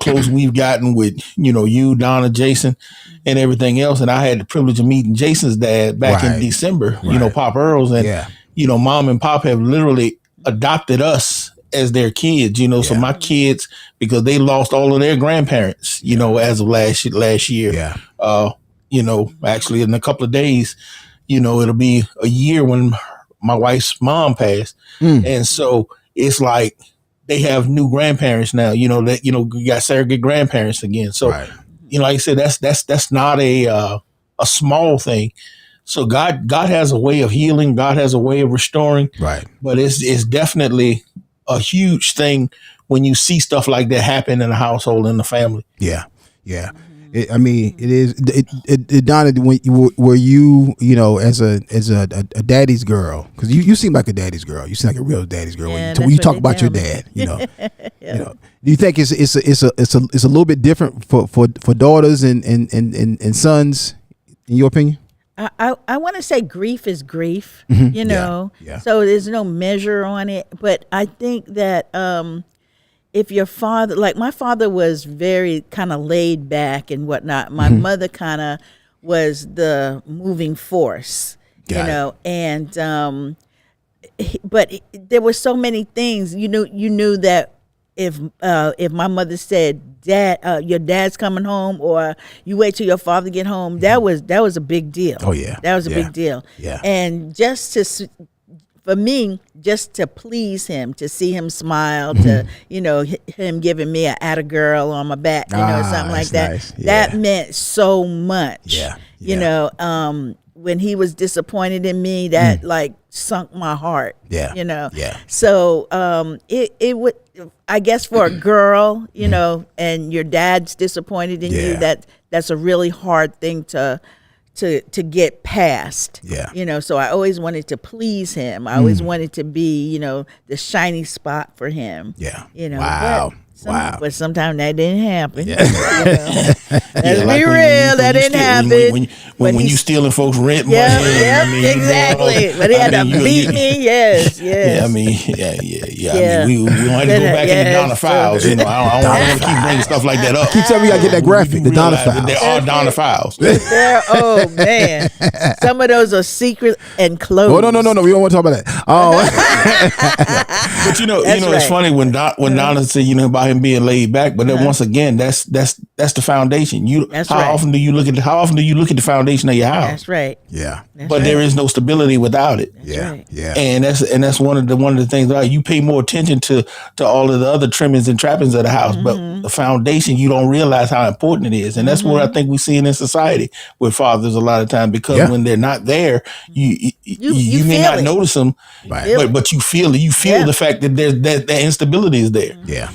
close we've gotten with, you, Donna, Jason, and everything else. And I had the privilege of meeting Jason's dad back in December, Pop Earls. And, Mom and Pop have literally adopted us as their kids, so my kids, because they lost all of their grandparents, as of last year. Yeah. Actually in a couple of days, it'll be a year when my wife's mom passed. And so it's like they have new grandparents now, that, you got surrogate grandparents again. So, like I said, that's not a small thing. So God has a way of healing. God has a way of restoring. Right. But it's definitely a huge thing when you see stuff like that happen in a household, in the family. Yeah. Yeah. It is. Donna, were you, as a daddy's girl, because you seem like a daddy's girl. You seem like a real daddy's girl when you talk about your dad. Do you think it's a little bit different for daughters and sons, in your opinion? I want to say grief is grief, Yeah. so there's no measure on it. But I think that if your father, like my father was very kind of laid back and whatnot. My mother kind of was the moving force, and but there were so many things, you knew that if my mother said, "Dad, your dad's coming home," or you wait till your father get home, that was a big deal. Oh yeah, that was a big deal. Yeah, and just for me, just to please him, to see him smile, to him giving me a atta girl on my back, something like that. Nice. Yeah. That meant so much. Yeah. When he was disappointed in me, that like sunk my heart. Yeah. Yeah. So it would, I guess, for a girl, and your dad's disappointed in you, that's a really hard thing to get past. Yeah. So I always wanted to please him. I always wanted to be, the shiny spot for him. Yeah. Wow. But sometimes that didn't happen. Yeah. Let's be real, that didn't happen. When you stealing folks' rent money. Exactly. But he had to beat me. Yes. Yeah, I mean, I mean, we don't have to go back into Donna Files. I don't want to keep bringing stuff like that up. Keep telling me I get that graphic, the Donna Files. They are Donna Files. Oh man, some of those are secret and closed. Oh no, we don't want to talk about that. But it's funny when Donna said about him being laid back, but then once again, that's the foundation. How often do you look at the foundation of your house? That's right. Yeah. But there is no stability without it. Yeah. And that's one of the things that you pay more attention to all of the other trimmings and trappings of the house, but the foundation, you don't realize how important it is. And that's what I think we see in society with fathers a lot of times, because when they're not there, you may not notice them, but you feel it. You feel the fact that that instability is there. Yeah.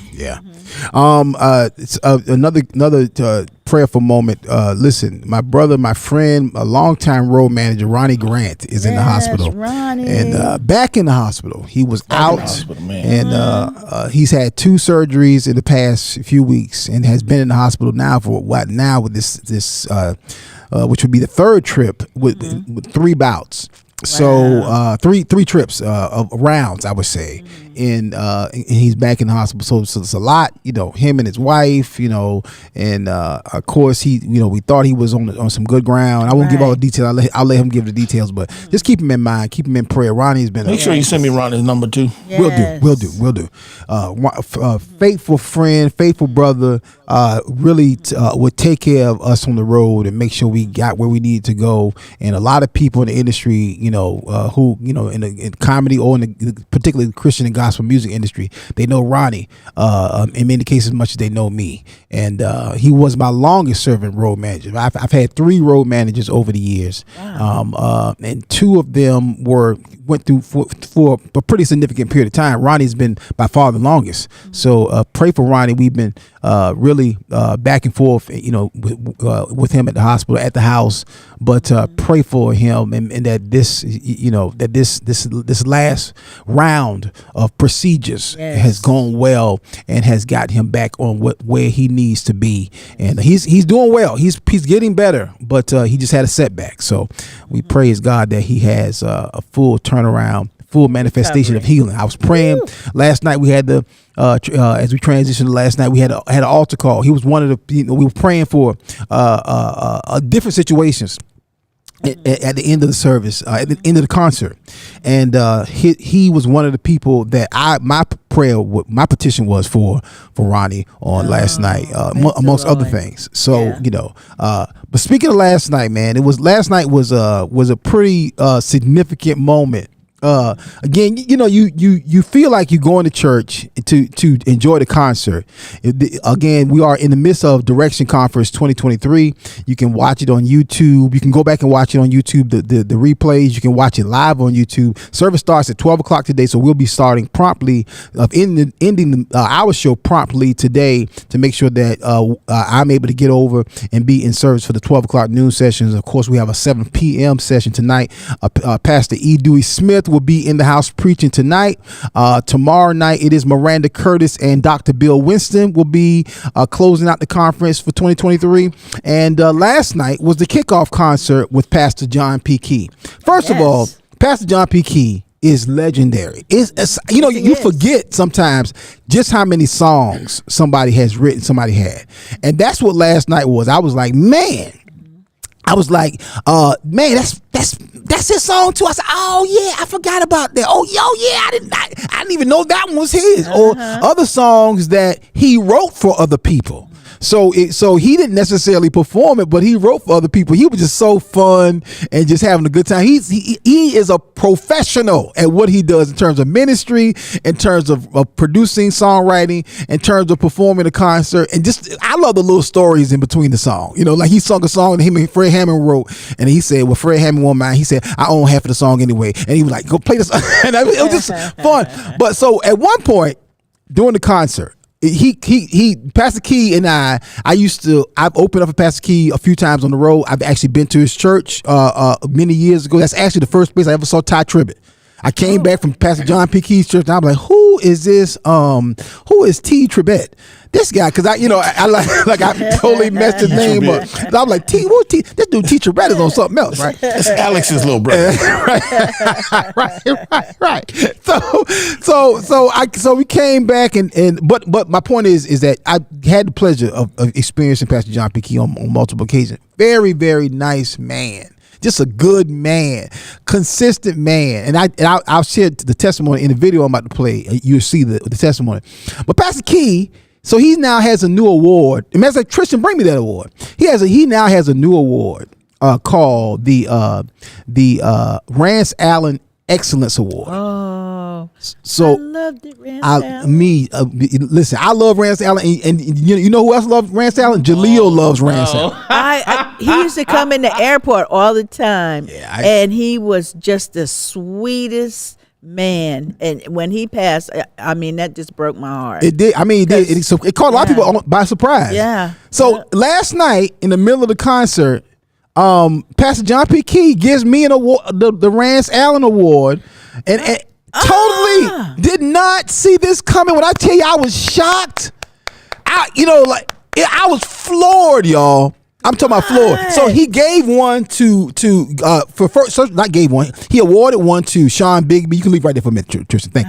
It's another prayerful moment. Listen, my brother, my friend, a longtime road manager, Ronnie Grant, is in the hospital. Ronnie. And back in the hospital. He was out, and he's had 2 surgeries in the past few weeks, and has been in the hospital now for with this which would be the 3rd trip with 3 bouts. So 3 trips of rounds, I would say, and he's back in the hospital. So it's a lot, him and his wife, and of course we thought he was on some good ground. I won't give all the details. I'll let him give the details, but just keep him in mind, keep him in prayer. Ronnie's been make sure you send me Ronnie's number too. Yes. We'll do. Faithful friend, faithful brother, really would take care of us on the road and make sure we got where we needed to go. And a lot of people in the industry, who in comedy or in the particularly Christian and gospel music industry, they know Ronnie in many cases as much as they know me. And he was my longest serving road manager. I've had 3 road managers over the years. Wow. And 2 of them went through for a pretty significant period of time. Ronnie's been by far the longest. So pray for Ronnie. We've been really back and forth, with him at the hospital, at the house. But pray for him and that this last round of procedures has gone well and has got him back on where he needs to be. And he's doing well. He's getting better, but he just had a setback. So we praise God that he has a full turnaround, full manifestation of healing. I was praying last night. We had as we transitioned last night, we had an altar call. He was one of the, we were praying for different situations at the end of the service, at the end of the concert. And he was one of the people that my petition was for Ronnie on last night, amongst other things. So, but speaking of last night, man, last night was a pretty significant moment. Again, you feel like you're going to church to enjoy the concert. Again, we are in the midst of Direction Conference 2023. You can watch it on YouTube. You can go back and watch it on YouTube, the replays. You can watch it live on YouTube. Service starts at 12 o'clock today, so we'll be starting promptly, ending our show promptly today to make sure that I'm able to get over and be in service for the 12 o'clock noon sessions. Of course, we have a 7 p.m. session tonight. Pastor E. Dewey Smith will be in the house preaching tonight. Tomorrow night it is Miranda Curtis and Dr. Bill Winston will be closing out the conference for 2023. And last night was the kickoff concert with Pastor John P. Key. First of all, Pastor John P. Key is legendary. You forget sometimes just how many songs somebody has written, somebody had. And that's what last night was. I was like, man, that's his song too. I said, oh yeah, I forgot about that. Oh yeah, I didn't even know that one was his. Or other songs that he wrote for other people. So he didn't necessarily perform it, but he wrote for other people. He was just so fun and just having a good time. He is a professional at what he does in terms of ministry, in terms of producing, songwriting, in terms of performing a concert, and just I love the little stories in between the song. You know, like he sung a song that him and Fred Hammond wrote, and he said, "Well, Fred Hammond won't mind." He said, "I own half of the song anyway," and he was like, "Go play this," and it was just fun. But so at one point during the concert, he Pastor Key and I've opened up for Pastor Key a few times on the road. I've actually been to his church many years ago. That's actually the first place I ever saw Ty Tribbett. I came back from Pastor John P. Key's church, and I'm like, who is this? Who is T. Tribbett? This guy, because I totally messed his name up. I'm like, who's T? This dude T. Tribbett is on something else, right? It's Alex's little brother. right. So we came back but my point is that I had the pleasure of experiencing Pastor John P. Key on multiple occasions. Very, very nice man. Just a good man, consistent man. And I'll share the testimony in the video I'm about to play. You'll see the testimony. But Pastor Key, so he now has a new award. And as like Tristan, bring me that award. He now has a new award called the Rance Allen Excellence Award. Oh, so I loved it, Rance Allen. Listen, I love Rance Allen, and you know who else loves Rance Allen? Jaleel loves Rance Allen. He used to come in the airport all the time, and he was just the sweetest man. And when he passed, I mean, that just broke my heart. It did. I mean, it caught a lot of people by surprise. Yeah. So last night, in the middle of the concert, Pastor John P. Key gives me an award, the Rance Allen Award, and totally did not see this coming. When I tell you, I was shocked. I was floored, y'all. I'm talking about floored. So he gave one he awarded one to Sean Bigby. You can leave right there for a minute, Tristan. Thank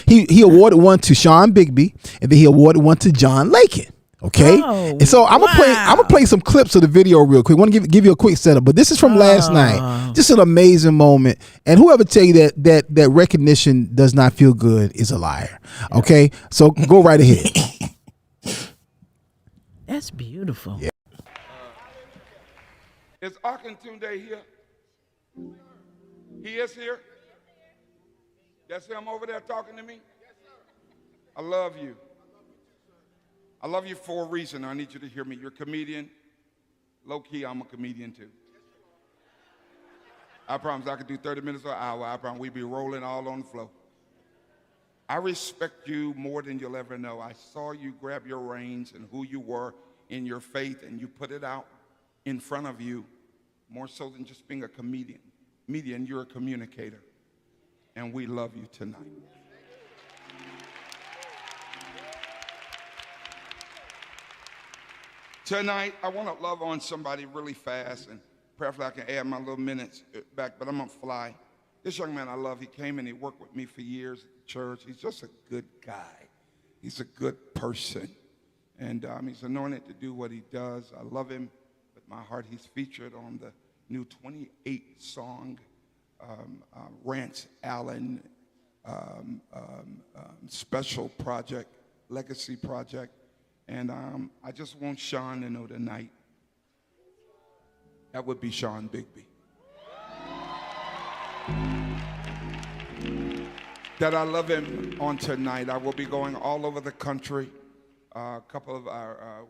you. He awarded one to Sean Bigby, and then he awarded one to John Lakin. Okay, and so I'm gonna play some clips of the video real quick. I want to give you a quick setup, but this is from last night. Just an amazing moment. And whoever tell you that recognition does not feel good is a liar. Okay, so go right ahead. That's beautiful. Yeah. Is Akintunde here? He is here? That's him over there talking to me? I love you. I love you for a reason. I need you to hear me. You're a comedian. Low key, I'm a comedian too. I promise I could do 30 minutes or an hour. I promise we'd be rolling all on the floor. I respect you more than you'll ever know. I saw you grab your reins and who you were in your faith, and you put it out in front of you, more so than just being a comedian. You're a communicator, and we love you tonight. Tonight, I want to love on somebody really fast, and preferably I can add my little minutes back, but I'm going to fly. This young man I love, he came and he worked with me for years at the church. He's just a good guy. He's a good person, and he's anointed to do what he does. I love him with my heart. He's featured on the new 28-song Rance Allen special project, legacy project. And I just want Sean to know tonight, that would be Sean Bigby, that I love him on tonight. I will be going all over the country. A couple of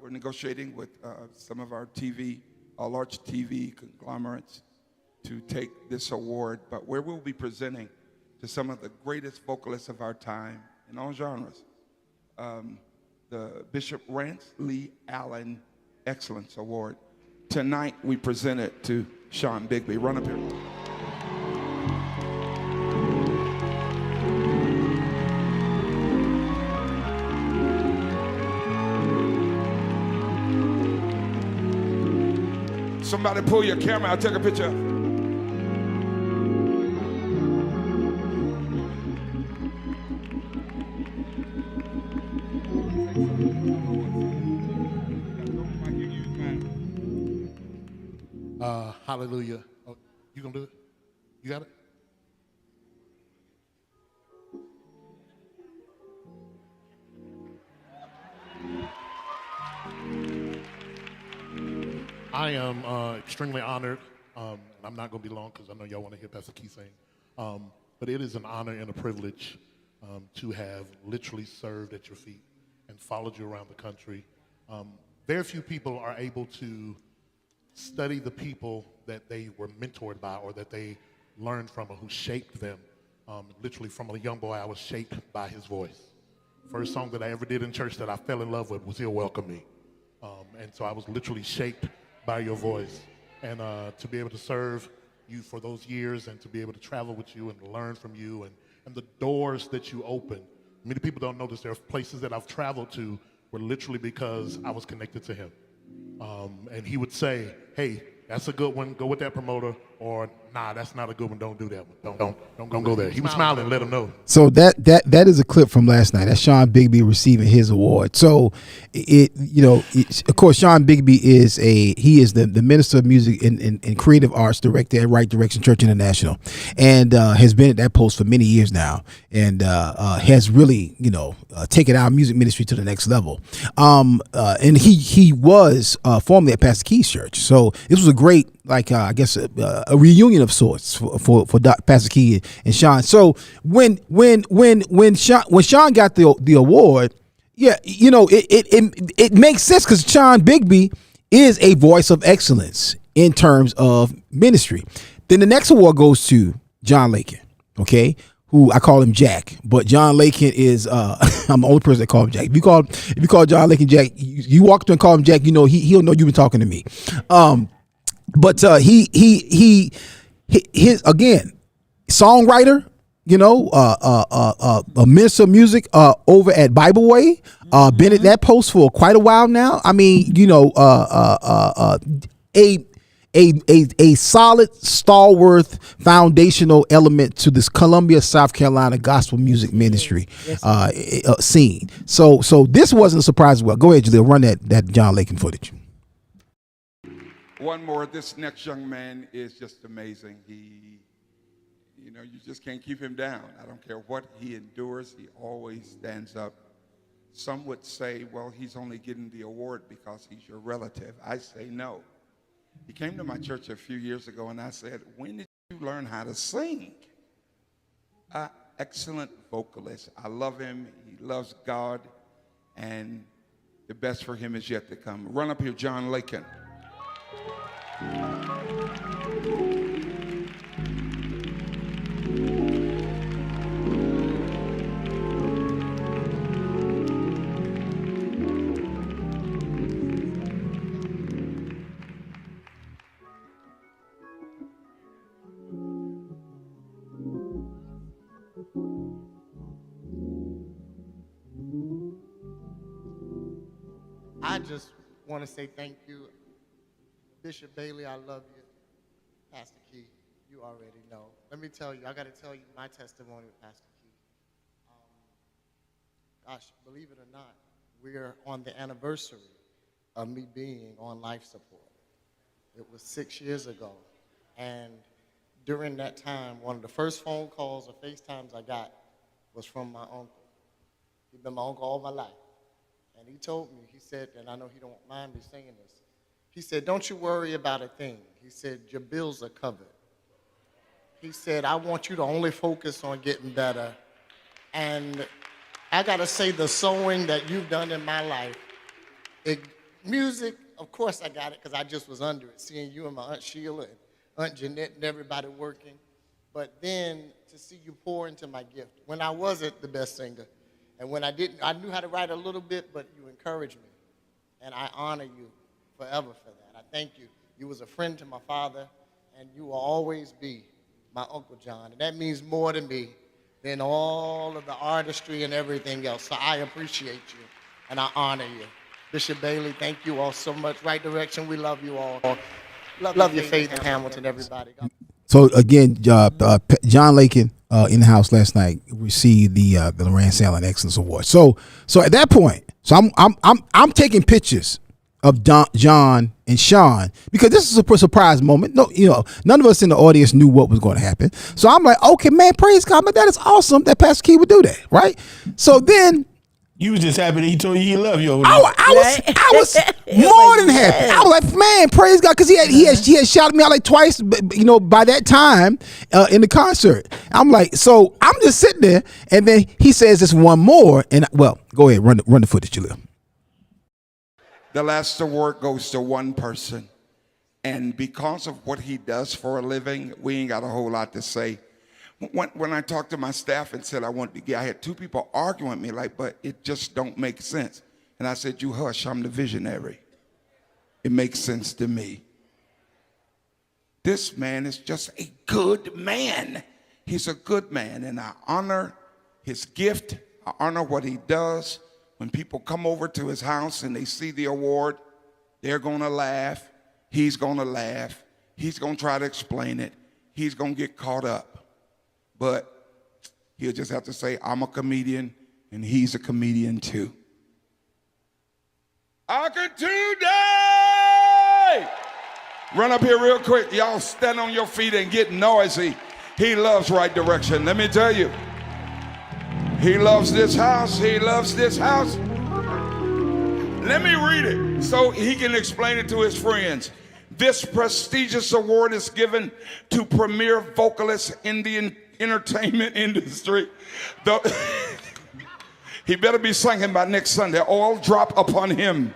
we're negotiating with some of our large TV conglomerates to take this award, but where we'll be presenting to some of the greatest vocalists of our time in all genres. The Bishop Rance Lee Allen Excellence Award. Tonight we present it to Sean Bigby. Run up here. Somebody pull your camera, I'll take a picture. Hallelujah. Oh, you gonna do it? You got it? I am extremely honored. I'm not going to be long because I know y'all want to hear Pastor Key sing. But it is an honor and a privilege to have literally served at your feet and followed you around the country. Very few people are able to study the people that they were mentored by or that they learned from or who shaped them. Literally from a young boy, I was shaped by his voice. First song that I ever did in church that I fell in love with was He'll Welcome Me. And so I was literally shaped by your voice. And to be able to serve you for those years and to be able to travel with you and learn from you and the doors that you open. Many people don't know this. There are places that I've traveled to were literally because I was connected to him. And he would say, hey, that's a good one, go with that promoter, or nah, that's not a good one, don't do that one. Don't go there. He was smiling and let him know. So that is a clip from last night. That's Sean Bigby receiving his award. So of course, Sean Bigby is the Minister of Music and Creative Arts Director at Right Direction Church International, and has been at that post for many years now, and has really taken our music ministry to the next level. And he was formerly at Pastor Key's church. So this was a great, I guess, a reunion of sorts for Pastor Key and Sean. So when Sean got the award, it makes sense because Sean Bigby is a voice of excellence in terms of ministry. Then the next award goes to John Lakin, okay, who I call him Jack, but John Lakin is I'm the only person that call him Jack. If you call John Lakin Jack, you walk up and call him Jack, he'll know you've been talking to me. But his again, songwriter, a minister of music over at Bible Way, been at that post for quite a while now. I mean, a solid, stalwart, foundational element to this Columbia, South Carolina gospel music ministry scene. So this wasn't a surprise as well. Go ahead, Julia, run that John Lakin footage. One more. This next young man is just amazing. You just can't keep him down. I don't care what he endures. He always stands up. Some would say, well, he's only getting the award because he's your relative. I say no. He came to my church a few years ago, and I said, when did you learn how to sing? Excellent vocalist. I love him. He loves God, and the best for him is yet to come. Run up here, John Lakin. I just want to say thank you. Bishop Bailey, I love you. Pastor Key, you already know. Let me tell you, I got to tell you my testimony with Pastor Key. Gosh, believe it or not, we're on the anniversary of me being on life support. It was 6 years ago. And during that time, one of the first phone calls or FaceTimes I got was from my uncle. He's been my uncle all my life. And he told me, he said, and I know he don't mind me saying this, he said, don't you worry about a thing. He said, your bills are covered. He said, I want you to only focus on getting better. And I got to say, the sewing that you've done in my life, music, of course I got it because I just was under it, seeing you and my Aunt Sheila and Aunt Jeanette and everybody working. But then to see you pour into my gift. When I wasn't the best singer, and when I didn't, I knew how to write a little bit, but you encouraged me. And I honor you forever for that. I thank you. You was a friend to my father, and you will always be my Uncle John. And that means more to me than all of the artistry and everything else. So I appreciate you, and I honor you. Bishop Bailey, thank you all so much. Right Direction, we love you all. Love your Faith in Hamilton, everybody. So again, John Lakin in the house last night received the Loran Sandlin Excellence Award. So at that point, so I'm taking pictures of John and Sean because this is a surprise moment. No, none of us in the audience knew what was going to happen. So I'm like, okay, man, praise God, man, that is awesome that Pastor Key would do that, right? So then You was just happy that he told you he loved you. I was more than happy. I was like, man, praise God, because he had shouted me out like twice, by that time in the concert. I'm like, so I'm just sitting there, and then he says this one more, and go ahead, run the footage, Julia. The last award goes to one person, and because of what he does for a living, we ain't got a whole lot to say. When I talked to my staff and said I wanted to get, I had two people arguing with me like, but it just don't make sense. And I said, you hush, I'm the visionary. It makes sense to me. This man is just a good man. He's a good man, and I honor his gift. I honor what he does. When people come over to his house and they see the award, they're gonna laugh. He's gonna laugh. He's gonna try to explain it. He's gonna get caught up. But he'll just have to say, I'm a comedian, and he's a comedian too. Akintunde! Run up here real quick. Y'all stand on your feet and get noisy. He loves Right Direction. Let me tell you. He loves this house. He loves this house. Let me read it so he can explain it to his friends. This prestigious award is given to premier vocalists in the entertainment industry. He better be singing by next Sunday. All drop upon him.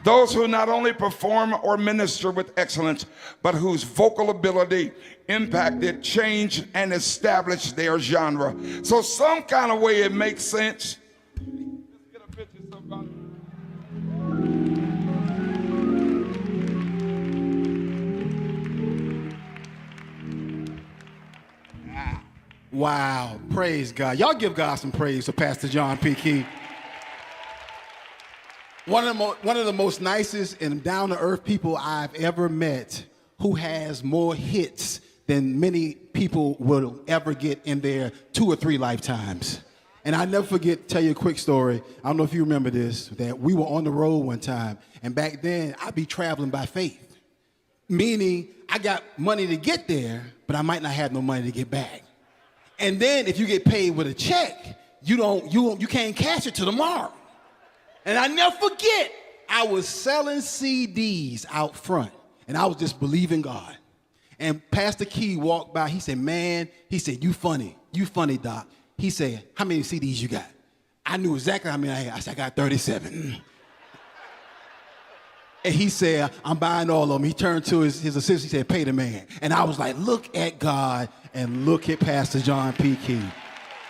Those who not only perform or minister with excellence, but whose vocal ability impacted, changed, and established their genre. So some kind of way it makes sense. Let's get a picture of somebody. Wow, praise God. Y'all give God some praise for Pastor John P. Key. One of the most nicest and down-to-earth people I've ever met, who has more hits than many people will ever get in their 2 or 3 lifetimes. And I never forget, tell you a quick story. I don't know if you remember this, that we were on the road one time, and back then I'd be traveling by faith, meaning I got money to get there, but I might not have no money to get back. And then if you get paid with a check, you can't cash it till tomorrow. And I never forget, I was selling CDs out front, and I was just believing God. And Pastor Key walked by. He said, man, he said, you funny, Doc. He said, how many CDs you got? I knew exactly how many I had. I said, I got 37. And he said, I'm buying all of them. He turned to his assistant. He said, pay the man. And I was like, look at God and look at Pastor John P. Key.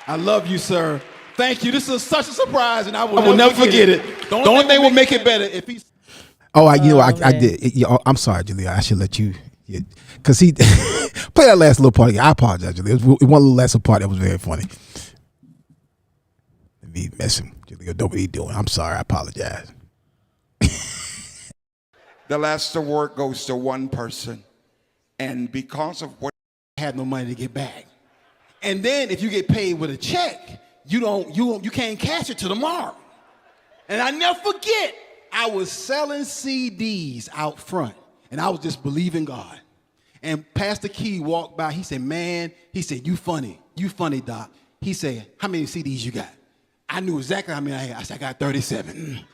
I love you, sir. Thank you. This is such a surprise, and I will never forget it. The only thing will make it better if he's. Oh, I did. I'm sorry, Julia. I should let you, because he play that last little part again. I apologize, Julia. It was one little last part that was very funny. Me messing, Julia. Don't know what he doing. I'm sorry. I apologize. The last award goes to one person, and because of what I had no money to get back, and then if you get paid with a check, you can't cash it till tomorrow. And I never forget, I was selling CDs out front, and I was just believing God. And Pastor Key walked by. He said, man, he said, you funny, Doc. He said, how many CDs you got? I knew exactly how many I had. I said, I got 37.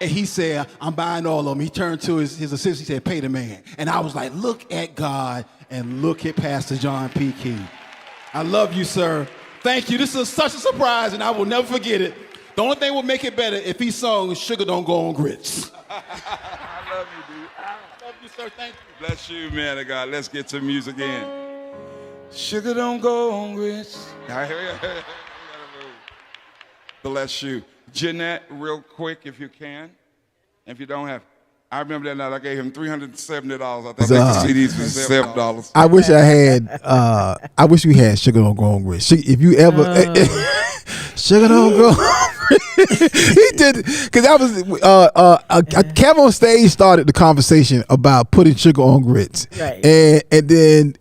And he said, I'm buying all of them. He turned to his assistant. He said, pay the man. And I was like, look at God and look at Pastor John P. Key. I love you, sir. Thank you. This is such a surprise, and I will never forget it. The only thing will make it better if he sung Sugar Don't Go on Grits. I love you, dude. I love you, sir. Thank you. Bless you, man of God. Let's get some music in. Sugar don't go on grits. Bless you. Jeanette, real quick, if you can. If you don't have, I remember that night I gave him $370. I think the CDs was $7. I wish I had. I wish we had Sugar Don't Go on Grits. If you ever, Sugar Don't Go on Grits. He did, because that was Kevin on stage started the conversation about putting sugar on grits, right? And then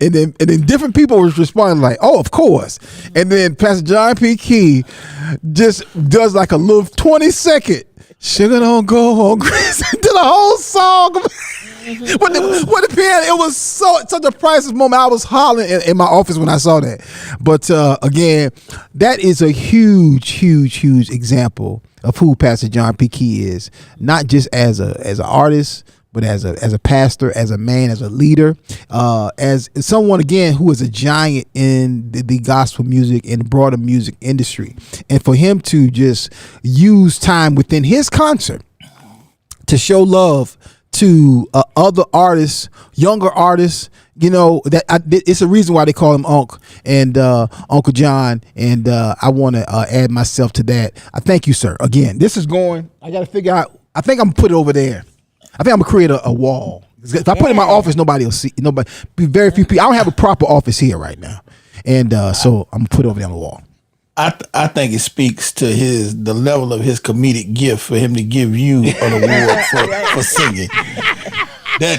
different people was responding like, oh, of course. And then Pastor John P. Key just does like a little 20-second Sugar don't go on grits. Did the whole song. What the piano, it was such a priceless moment. I was hollering in my office when I saw that. But again, that is a huge example of who Pastor John P. Key is, not just as an artist, but as a pastor, as a man, as a leader, as someone again who is a giant in the gospel music and broader music industry. And for him to just use time within his concert to show love to other artists, younger artists, it's a reason why they call him Unc and Uncle John, and I want to add myself to that. I thank you, sir. Again, this is going. I got to figure out. I think I'm gonna put it over there. I think I'm gonna create a wall. If I put it in my office, nobody will see. Nobody. Very few people. I don't have a proper office here right now, and so I'm gonna put it over there on the wall. I think it speaks to the level of his comedic gift for him to give you an award for singing. That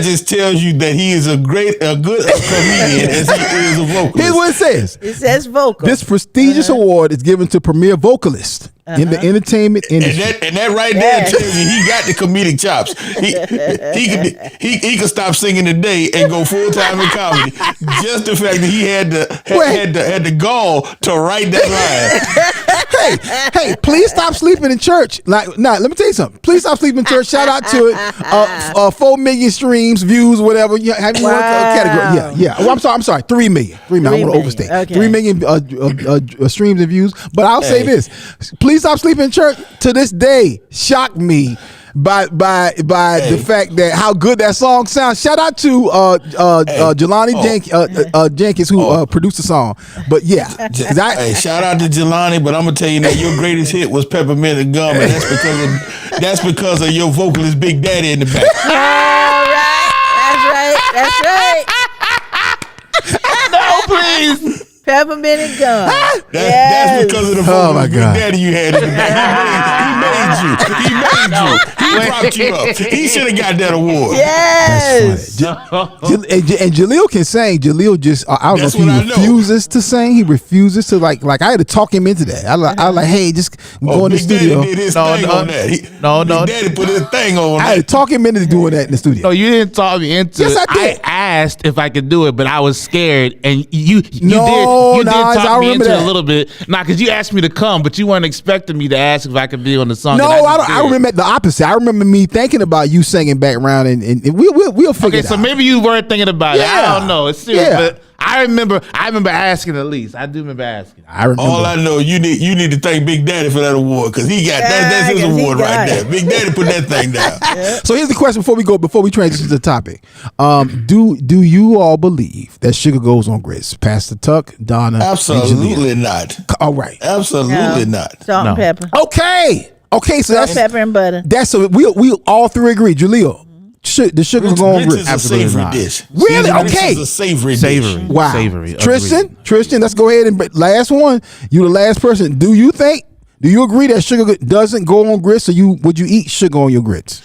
just tells you that he is a good comedian as he is a vocalist. Here's what it says. It says vocal. This prestigious award is given to premier vocalist in the entertainment industry. And that right there tells you he got the comedic chops. He could stop singing today and go full time in comedy. Just the fact that he had the gall to write that line. Hey, please stop sleeping in church. Let me tell you something. Please stop sleeping in church. Shout out to it. 4 million streams, views, whatever. Have you category? Yeah. Well, I'm sorry. 3 million. 3 million. I want to overstate. Okay. 3 million streams and views. But I'll say this. Please stop sleeping in church. To this day, shocked me by the fact that how good that song sounds. Shout out to Jelani Jenkins who produced the song. But yeah, shout out to Jelani. But I'm gonna tell you that your greatest hit was Peppermint and Gum, and that's because of your vocalist Big Daddy in the back. All right, that's right. No, please. Peppermint and Gum. That's because of the vocalist Big Daddy you had in the back. He made you. He propped you up. He should have got that award. Yes. And Jaleel can sing. Jaleel just I don't know if he refuses to sing. He refuses to like I had to talk him into that. I was like, hey, just go in the studio. Daddy did his thing on that. Big Daddy put his thing on that. I had to talk him into doing that in the studio. No, you didn't talk me into it. Yes, I did. I asked if I could do it, but I was scared, and you did talk me into it a little bit. Because you asked me to come, but you weren't expecting me to ask if I could be on the song. No, I remember the opposite. I remember me thinking about you singing background, and we'll figure it out. Okay, so maybe you weren't thinking about it. I don't know. It's serious, but I remember asking at least. I do remember asking. All I know, you need to thank Big Daddy for that award, because he got that's his award right there. Big Daddy put that thing down. So here's the question before we transition to the topic. Do you all believe that sugar goes on grits? Pastor Tuck, Donna, absolutely not. All right, absolutely not. Salt and pepper. Okay, so that's pepper and butter. That's so we all three agree. Jaleel. The sugar go on grits. Absolutely savory dish. Really? Okay. It's a savory dish. Wow. Savory. Tristan, let's go ahead and last one. You the last person. Do you agree that sugar doesn't go on grits, or would you eat sugar on your grits?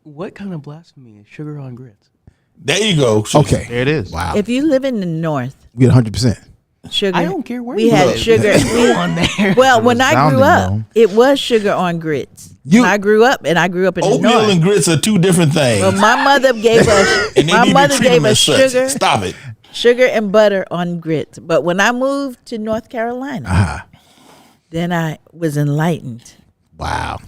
What kind of blasphemy is sugar on grits? There you go. Okay. There it is. Wow. If you live in the North, we get 100%. Sugar. I don't care where we had sugar on there. Well, when I grew up, it was sugar on grits. When I grew up in the North. Oatmeal and grits are two different things. Well, my mother gave us sugar. Stop it. Sugar and butter on grits. But when I moved to North Carolina, then I was enlightened. Wow.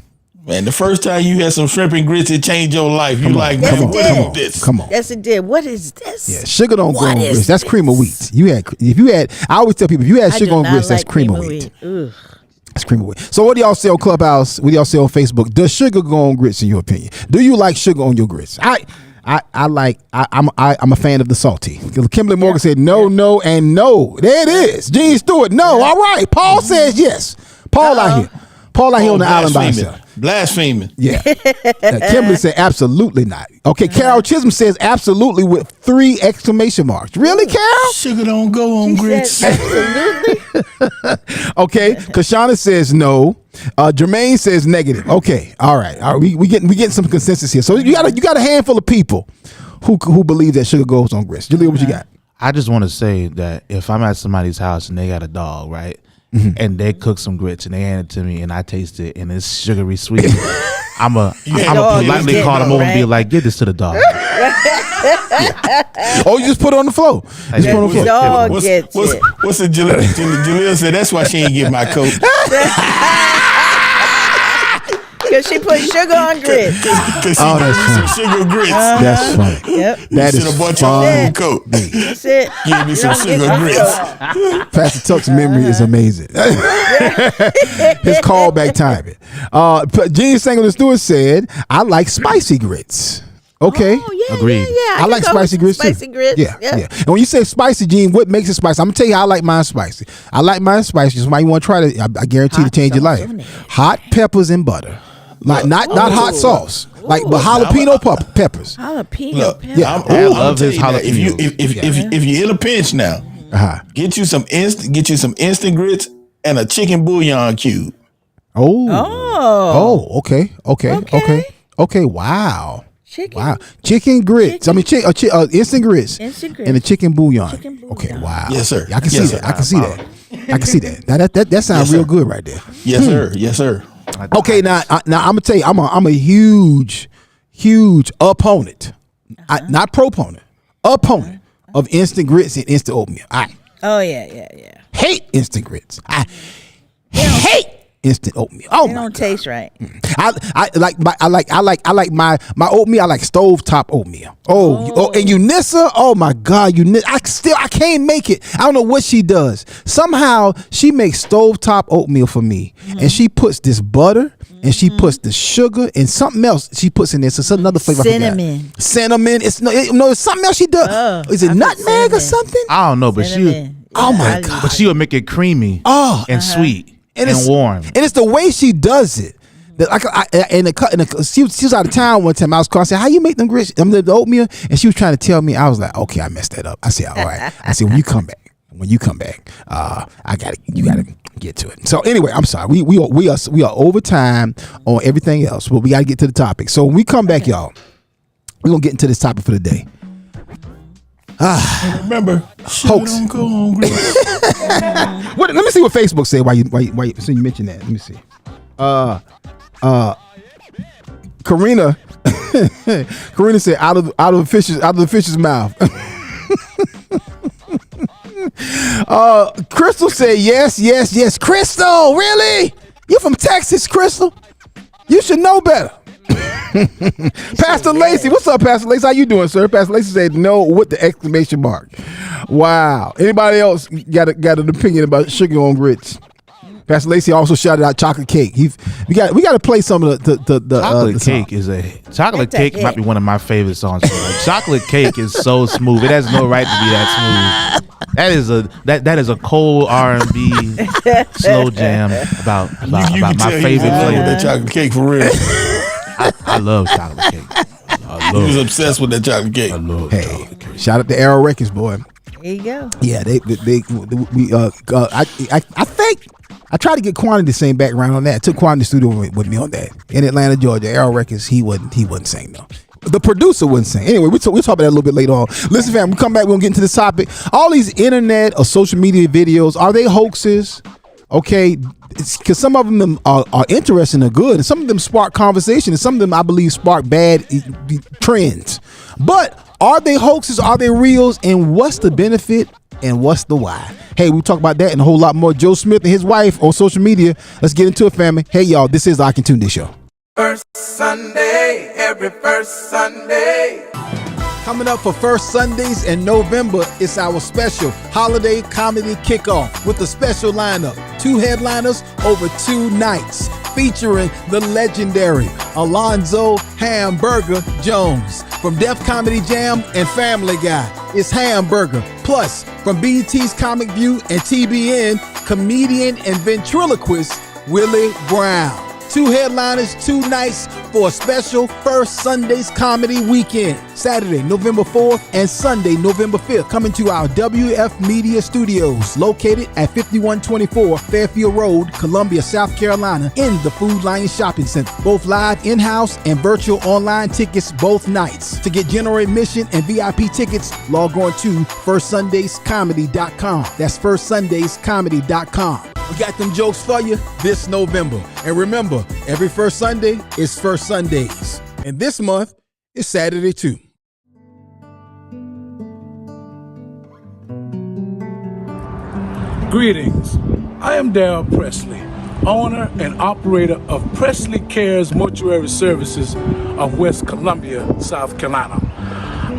Man, the first time you had some shrimp and grits, it changed your life. You what is this? Come on. Yes, it did. What is this? Yeah, sugar don't go on grits. That's cream of wheat. I always tell people, if you had sugar on grits, that's cream of wheat. That's cream of wheat. So what do y'all say on Clubhouse? What do y'all say on Facebook? Does sugar go on grits in your opinion? Do you like sugar on your grits? I'm a fan of the salty. Kimberly Morgan said no, and no. There it is. Gene Stewart, no. All right. Paul says yes. Paul out here on the island by himself. Blaspheming. Yeah. Kimberly said absolutely not. Okay, Carol Chisholm says absolutely with 3 exclamation marks. Really, Carol? Sugar don't go on grits. Absolutely. Okay, Kashana says no. Jermaine says negative. Okay, all right. We getting some consensus here. So you got a handful of people who believe that sugar goes on grits. Julia, what you got? I just want to say that if I'm at somebody's house and they got a dog, right? and they cook some grits and they hand it to me and I taste it and it's sugary sweet. I'm a politely call them over and be like, give this to the dog. Oh, you just put it on the floor. Dog gets it. What's the Jaleel said? That's why she ain't get my coat. Because she put sugar on grits. Because she put some sugar grits. That's funny. Yep. That is funny. Coat. That's it. Give me some sugar grits. Pastor Tuck's memory is amazing. His callback timing. Genius Sanger the Stewart said, I like spicy grits. Okay. Oh, yeah, agreed. Yeah. I like spicy grits too. Spicy grits. Yeah. And when you say spicy, Gene, what makes it spicy? I'm gonna tell you how I like mine spicy. I like mine spicy. Somebody you want to try it, I guarantee to change your life. Hot peppers and butter. Like not hot sauce. Like but jalapeno peppers. Jalapeno peppers. Yeah. I love his jalapeno. If you're in a pinch now, get you some instant grits and a chicken bouillon cube. Okay. Wow. Chicken grits. I mean, instant grits. And a chicken bouillon. Okay. Wow. Yes, sir. I can see that. I can see that. Now that sounds real good right there. Yes, sir. Yes, sir. Okay. Now I'm gonna tell you, I'm a huge opponent, not proponent, opponent of instant grits and instant oatmeal. Oh yeah. Hate instant grits. I hate instant oatmeal. Oh, they don't taste right. I like my oatmeal. I like stovetop oatmeal. And Unissa. Oh my God, I can't make it. I don't know what she does. Somehow she makes stovetop oatmeal for me, and she puts this butter and she puts the sugar and something else she puts in there. So it's another flavor. Cinnamon. It's something else she does. Is it nutmeg or something? I don't know, but oh my God. But she would make it creamy and sweet. And warm, and it's the way she does it. She was out of town one time. I was calling. I said, "How you make them grits? The oatmeal?" And she was trying to tell me. I was like, "Okay, I messed that up." I said, "All right." I said, "When you come back, you gotta get to it." So anyway, I'm sorry. We are over time on everything else, but we gotta get to the topic. So when we come back, y'all, we're gonna get into this topic for the day. Remember, hoax. Let me see what Facebook said. Why you mentioned that? Let me see. Karina said out of the fish's mouth. Crystal said yes. Crystal, really? You from Texas, Crystal? You should know better. Pastor Lacey, what's up, Pastor Lacey? How you doing, sir? Pastor Lacey said no with the exclamation mark. Wow. Anybody else got an opinion about sugar on grits? Pastor Lacey also shouted out chocolate cake. We got to play some of the chocolate cake might be one of my favorite songs. Chocolate cake is so smooth. It has no right to be that smooth. That is a cold R&B slow jam about my favorite flavor. That chocolate cake for real. I love chocolate cake. He was obsessed with that chocolate cake. I love chocolate cake. Shout out to Arrow Records, boy. There you go. Yeah, I think I tried to get Quantity to sing background on that. I took Quantity to the studio with me on that in Atlanta, Georgia. Arrow Records, he wouldn't sing though. The producer wouldn't sing. Anyway, we'll talk about that a little bit later on. Listen, fam, we come back. We're gonna get into this topic. All these internet or social media videos, are they hoaxes? Okay, because some of them are interesting and good, and some of them spark conversation, and some of them I believe spark bad trends. But are they hoaxes? Are they reals? And what's the benefit? And what's the why? Hey, we'll talk about that and a whole lot more. Joe Smith and his wife on social media. Let's get into it, family. Hey, y'all, this is the Akintunde Show. First Sunday, every first Sunday. Coming up for First Sundays in November, it's our special holiday comedy kickoff with a special lineup. 2 headliners over 2 nights, featuring the legendary Alonzo Hamburger Jones. From Def Comedy Jam and Family Guy, it's Hamburger. Plus, from BET's Comic View and TBN, comedian and ventriloquist Willie Brown. 2 headliners, 2 nights for a special First Sundays comedy weekend. Saturday, November 4th and Sunday, November 5th. Coming to our WF Media Studios, located at 5124 Fairfield Road, Columbia, South Carolina, in the Food Lion Shopping Center. Both live in-house and virtual online tickets both nights. To get general admission and VIP tickets, log on to firstsundayscomedy.com. That's firstsundayscomedy.com. We got them jokes for you this November. And remember, every first Sunday is First Sundays. And this month is Saturday too. Greetings. I am Darrell Presley, owner and operator of Presley Cares Mortuary Services of West Columbia, South Carolina.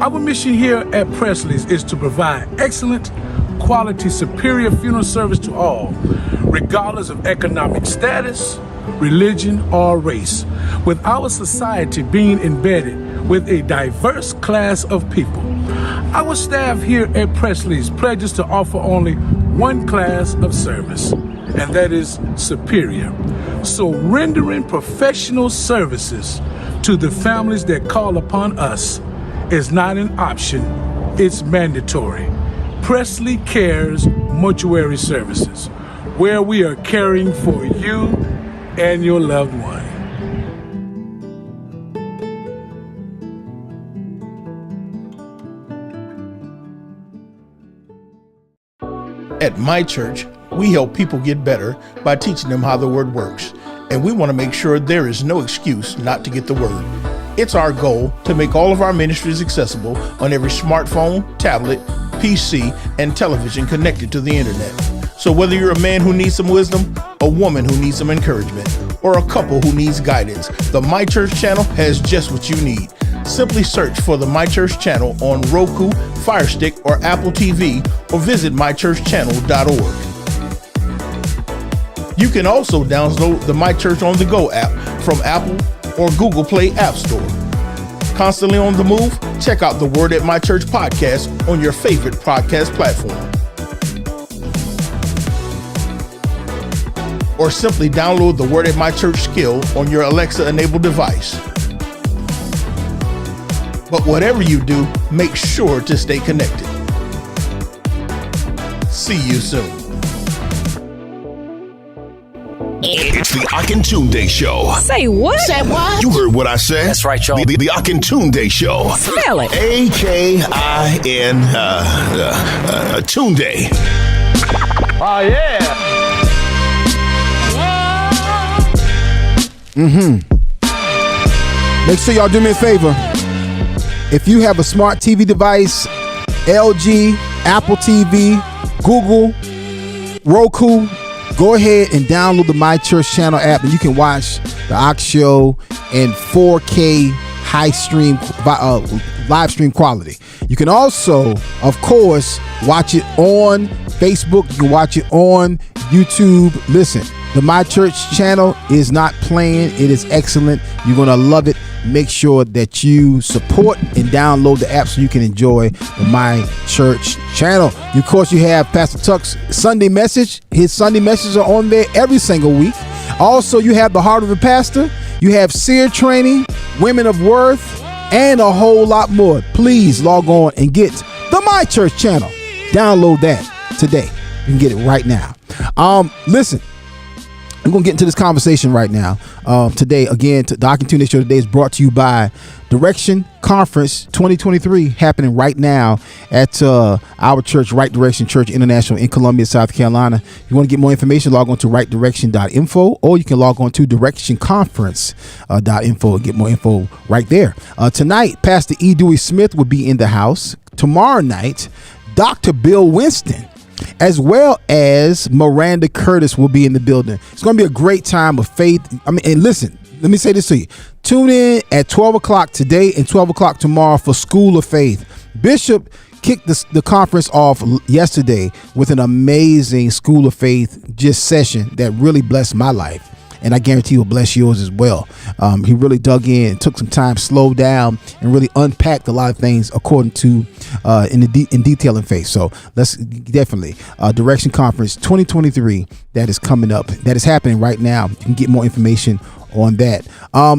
Our mission here at Presley's is to provide excellent, quality, superior funeral service to all, regardless of economic status, religion, or race, with our society being embedded with a diverse class of people. Our staff here at Presley's pledges to offer only one class of service, and that is superior. So rendering professional services to the families that call upon us is not an option, it's mandatory. Presley Cares Mortuary Services, where we are caring for you and your loved one. At my church, we help people get better by teaching them how the word works, and we want to make sure there is no excuse not to get the word. It's our goal to make all of our ministries accessible on every smartphone, tablet, PC, and television connected to the internet. So whether you're a man who needs some wisdom, a woman who needs some encouragement, or a couple who needs guidance, the My Church channel has just what you need. Simply search for the My Church channel on Roku, Fire Stick, or Apple TV, or visit mychurchchannel.org. You can also download the My Church on the Go app from Apple or Google Play App Store. Constantly on the move? Check out the Word at My Church podcast on your favorite podcast platform. Or simply download the Word at My Church skill on your Alexa-enabled device. But whatever you do, make sure to stay connected. See you soon. It's the Akintunde Show. Say what? Say what? You heard what I said. That's right, y'all. The Akintunde Show. Spell it. A-K-I-N Tunde. Oh, yeah. Make sure y'all do me a favor. If you have a smart TV device, LG, Apple TV, Google, Roku, go ahead and download the My Church channel app, and you can watch the HOAX show in 4K live stream quality. You can also, of course, watch it on Facebook. You can watch it on YouTube. Listen, the My Church channel is not playing. It is excellent. You're going to love it. Make sure that you support and download the app so you can enjoy the My Church channel. Of course, you have Pastor Tuck's Sunday message. His Sunday messages are on there every single week. Also, you have the Heart of the Pastor. You have Seer Training, Women of Worth, and a whole lot more. Please log on and get the My Church channel. Download that today. You can get it right now. Listen. I'm going to get into this conversation right now. Today, again, the Akintunde Show today is brought to you by Direction Conference 2023, happening right now at our church, Right Direction Church International in Columbia, South Carolina. If you want to get more information, log on to rightdirection.info, or you can log on to directionconference.info and get more info right there. Tonight, Pastor E. Dewey Smith will be in the house. Tomorrow night, Dr. Bill Winston, as well as Miranda Curtis, will be in the building. It's going to be a great time of faith. And listen, let me say this to you. Tune in at 12 o'clock today and 12 o'clock tomorrow for School of Faith. Bishop kicked the conference off yesterday with an amazing School of Faith session that really blessed my life. And I guarantee will bless yours as well. He really dug in, took some time, slowed down, and really unpacked a lot of things according to in detail in faith. So let's definitely Direction Conference 2023 that is coming up, that is happening right now. You can get more information on that.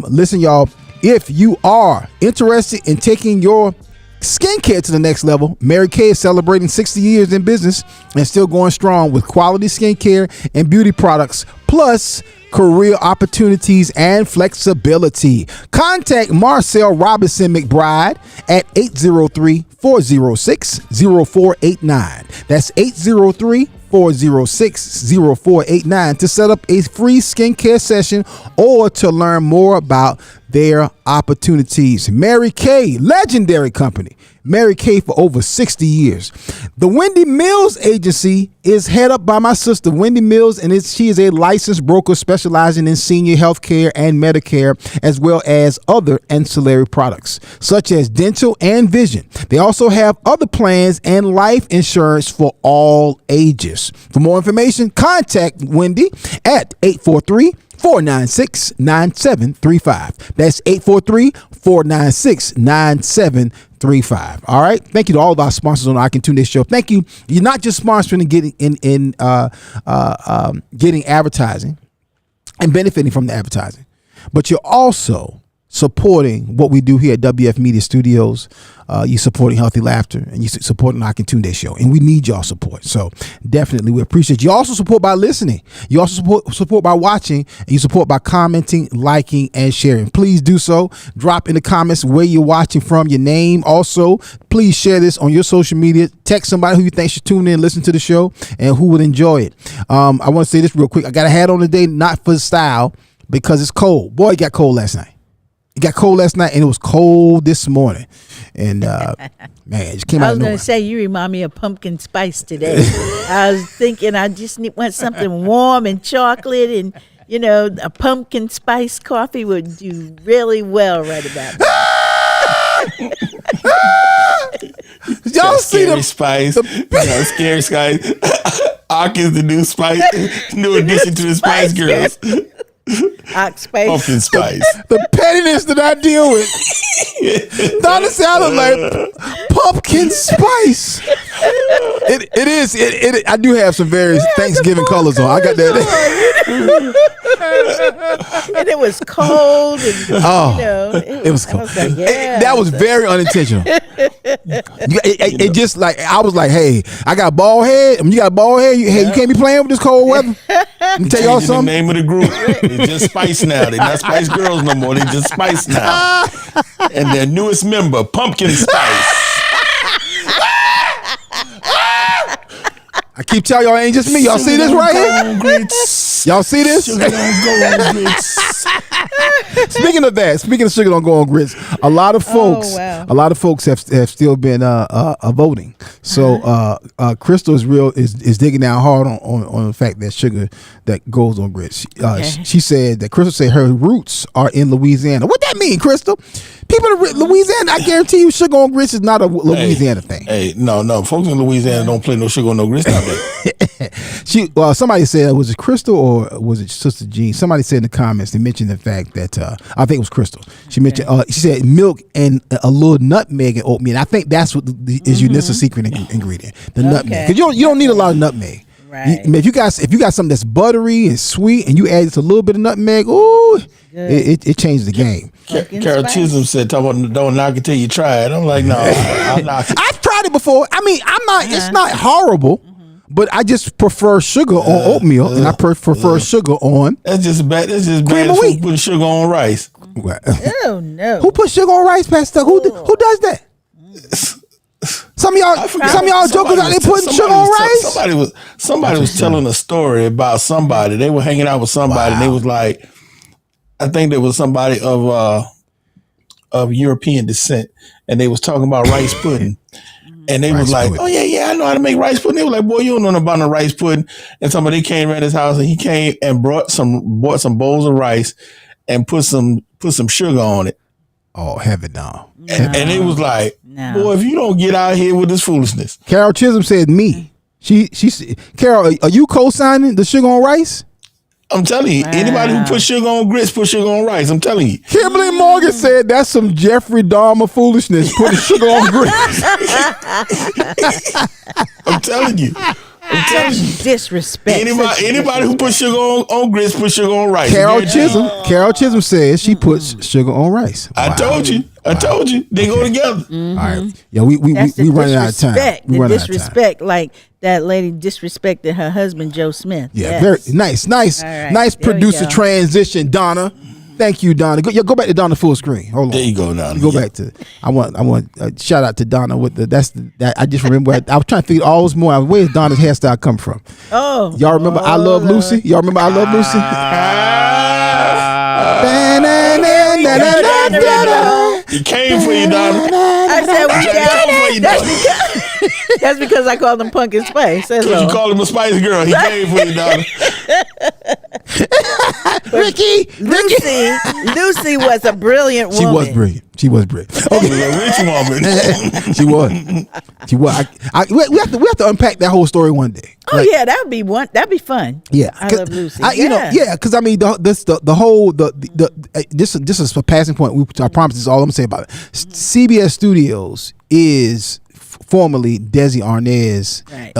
Listen, y'all, if you are interested in taking your skincare to the next level, Mary Kay is celebrating 60 years in business and still going strong with quality skincare and beauty products, plus career opportunities and flexibility. Contact Marcel Robinson McBride at 803-406-0489. That's 803 406-0489 to set up a free skincare session or to learn more about their opportunities. Mary Kay, legendary company. Mary Kay for over 60 years. The Wendy Mills Agency is head up by my sister, Wendy Mills, and she is a licensed broker specializing in senior health care and Medicare, as well as other ancillary products, such as dental and vision. They also have other plans and life insurance for all ages. For more information, contact Wendy at 843-496-9735. That's 843-496-9735. All right. Thank you to all of our sponsors on the Akintunde Show. Thank you. You're not just sponsoring and getting advertising and benefiting from the advertising, but you're also supporting what we do here at WF Media Studios. You're supporting Healthy Laughter, and you're supporting the Akintunde Show, and we need y'all support. So definitely, we appreciate you. Also support by listening. You also support by watching, and you support by commenting, liking, and sharing. Please do so. Drop in the comments where you're watching from, your name. Also, please share this on your social media. Text somebody who you think should tune in, listen to the show, and who would enjoy it. I want to say this real quick. I got a hat on today, not for style, because it's cold. Boy, it got cold last night. It got cold last night, and it was cold this morning. And man, it just came out of nowhere. I was going to say, you remind me of pumpkin spice today. I was thinking I just want something warm and chocolate, and a pumpkin spice coffee would do really well right about now. Y'all see the spice? Scary Spice. Ak is the new spice, new addition to the Spice Girls. Ox spice. Pumpkin spice. The pettiness that I deal with. Donna sounded like pumpkin spice. It is. I do have some various Thanksgiving colors on. I got that. And it was cold. And, it was cold. I was like, yeah. That was very unintentional. It just like I was like, hey, I got a bald head. You got a bald head. You can't be playing with this cold weather. Let me tell y'all something. The name of the group. It's just Spice now. They're not Spice Girls no more. They're just Spice now. And their newest member, Pumpkin Spice. I keep telling y'all, ain't just me. Y'all see this right here? Y'all see this? Speaking of that, speaking of sugar don't go on grits, a lot of folks, have still been voting. So Crystal is digging down hard on the fact that sugar that goes on grits. She said that Crystal said her roots are in Louisiana. What that mean, Crystal? People in Louisiana, I guarantee you, sugar on grits is not a Louisiana thing. Hey, no, folks in Louisiana don't play no sugar on no grits out there. Somebody said, was it Crystal or was it Sister Jean? Somebody said in the comments, they mentioned the fact that I think it was Crystal. She mentioned she said milk and a little nutmeg and oatmeal. And I think that's what is Eunice's secret ingredient, the nutmeg. Because you don't need a lot of nutmeg. Right. If you got something that's buttery and sweet and you add just a little bit of nutmeg, ooh, it changed the game. Carol Chisholm said, "Talk about don't knock it till you try it." I'm like, no, I'm not. I've tried it before. I mean, I'm not. It's not horrible. But I just prefer sugar on oatmeal, and I prefer sugar on. That's just bad. That's just bad as putting sugar on rice. Oh no! Who puts sugar on rice, Pastor? Who does that? Some of y'all jokers out there putting sugar on rice. Somebody was telling a story about somebody. They were hanging out with somebody, and they was like, I think there was somebody of European descent, and they was talking about rice pudding. And they was like, pudding. Oh, yeah, I know how to make rice pudding. They were like, boy, you don't know about no rice pudding. And somebody came around his house, and he came and bought some bowls of rice and put some sugar on it. Oh, heaven no. And it was like, boy, if you don't get out here with this foolishness. Carol Chisholm said me. She Carol, are you co-signing the sugar on rice? I'm telling you, anybody who puts sugar on grits, put sugar on rice. I'm telling you. Kimberly Morgan said that's some Jeffrey Dahmer foolishness, putting sugar on grits. I'm telling you. Disrespect. Anybody who puts sugar on grits, put sugar on rice. Carol Chisholm says she puts sugar on rice. Wow. I told you. They go together. Mm-hmm. All right. Yeah, we running out of time. The disrespect, like that lady disrespected her husband Joe Smith. Yeah, very nice. Right, nice producer transition, Donna. Thank you, Donna. Go back to Donna full screen. Hold on. There you go, Donna. Go back to. I want shout out to Donna with that. I just remember. I was trying to figure all this more. Where's Donna's hairstyle come from? Oh, y'all remember I Love Lucy? Y'all remember I Love Lucy? He came for you, Donna. I said we got. That's because I called him Pumpkin Spice. Because you called him a Spice Girl. He came for you, Donna. Lucy was a brilliant woman. She was brilliant. Okay. A rich woman. She was. We have to unpack that whole story one day. Oh yeah, that'd be fun. Yeah, I Love Lucy. Because I mean, this is a passing point. I promise. This is all I'm gonna say about it. CBS Studios is formerly Desi Arnaz, Right.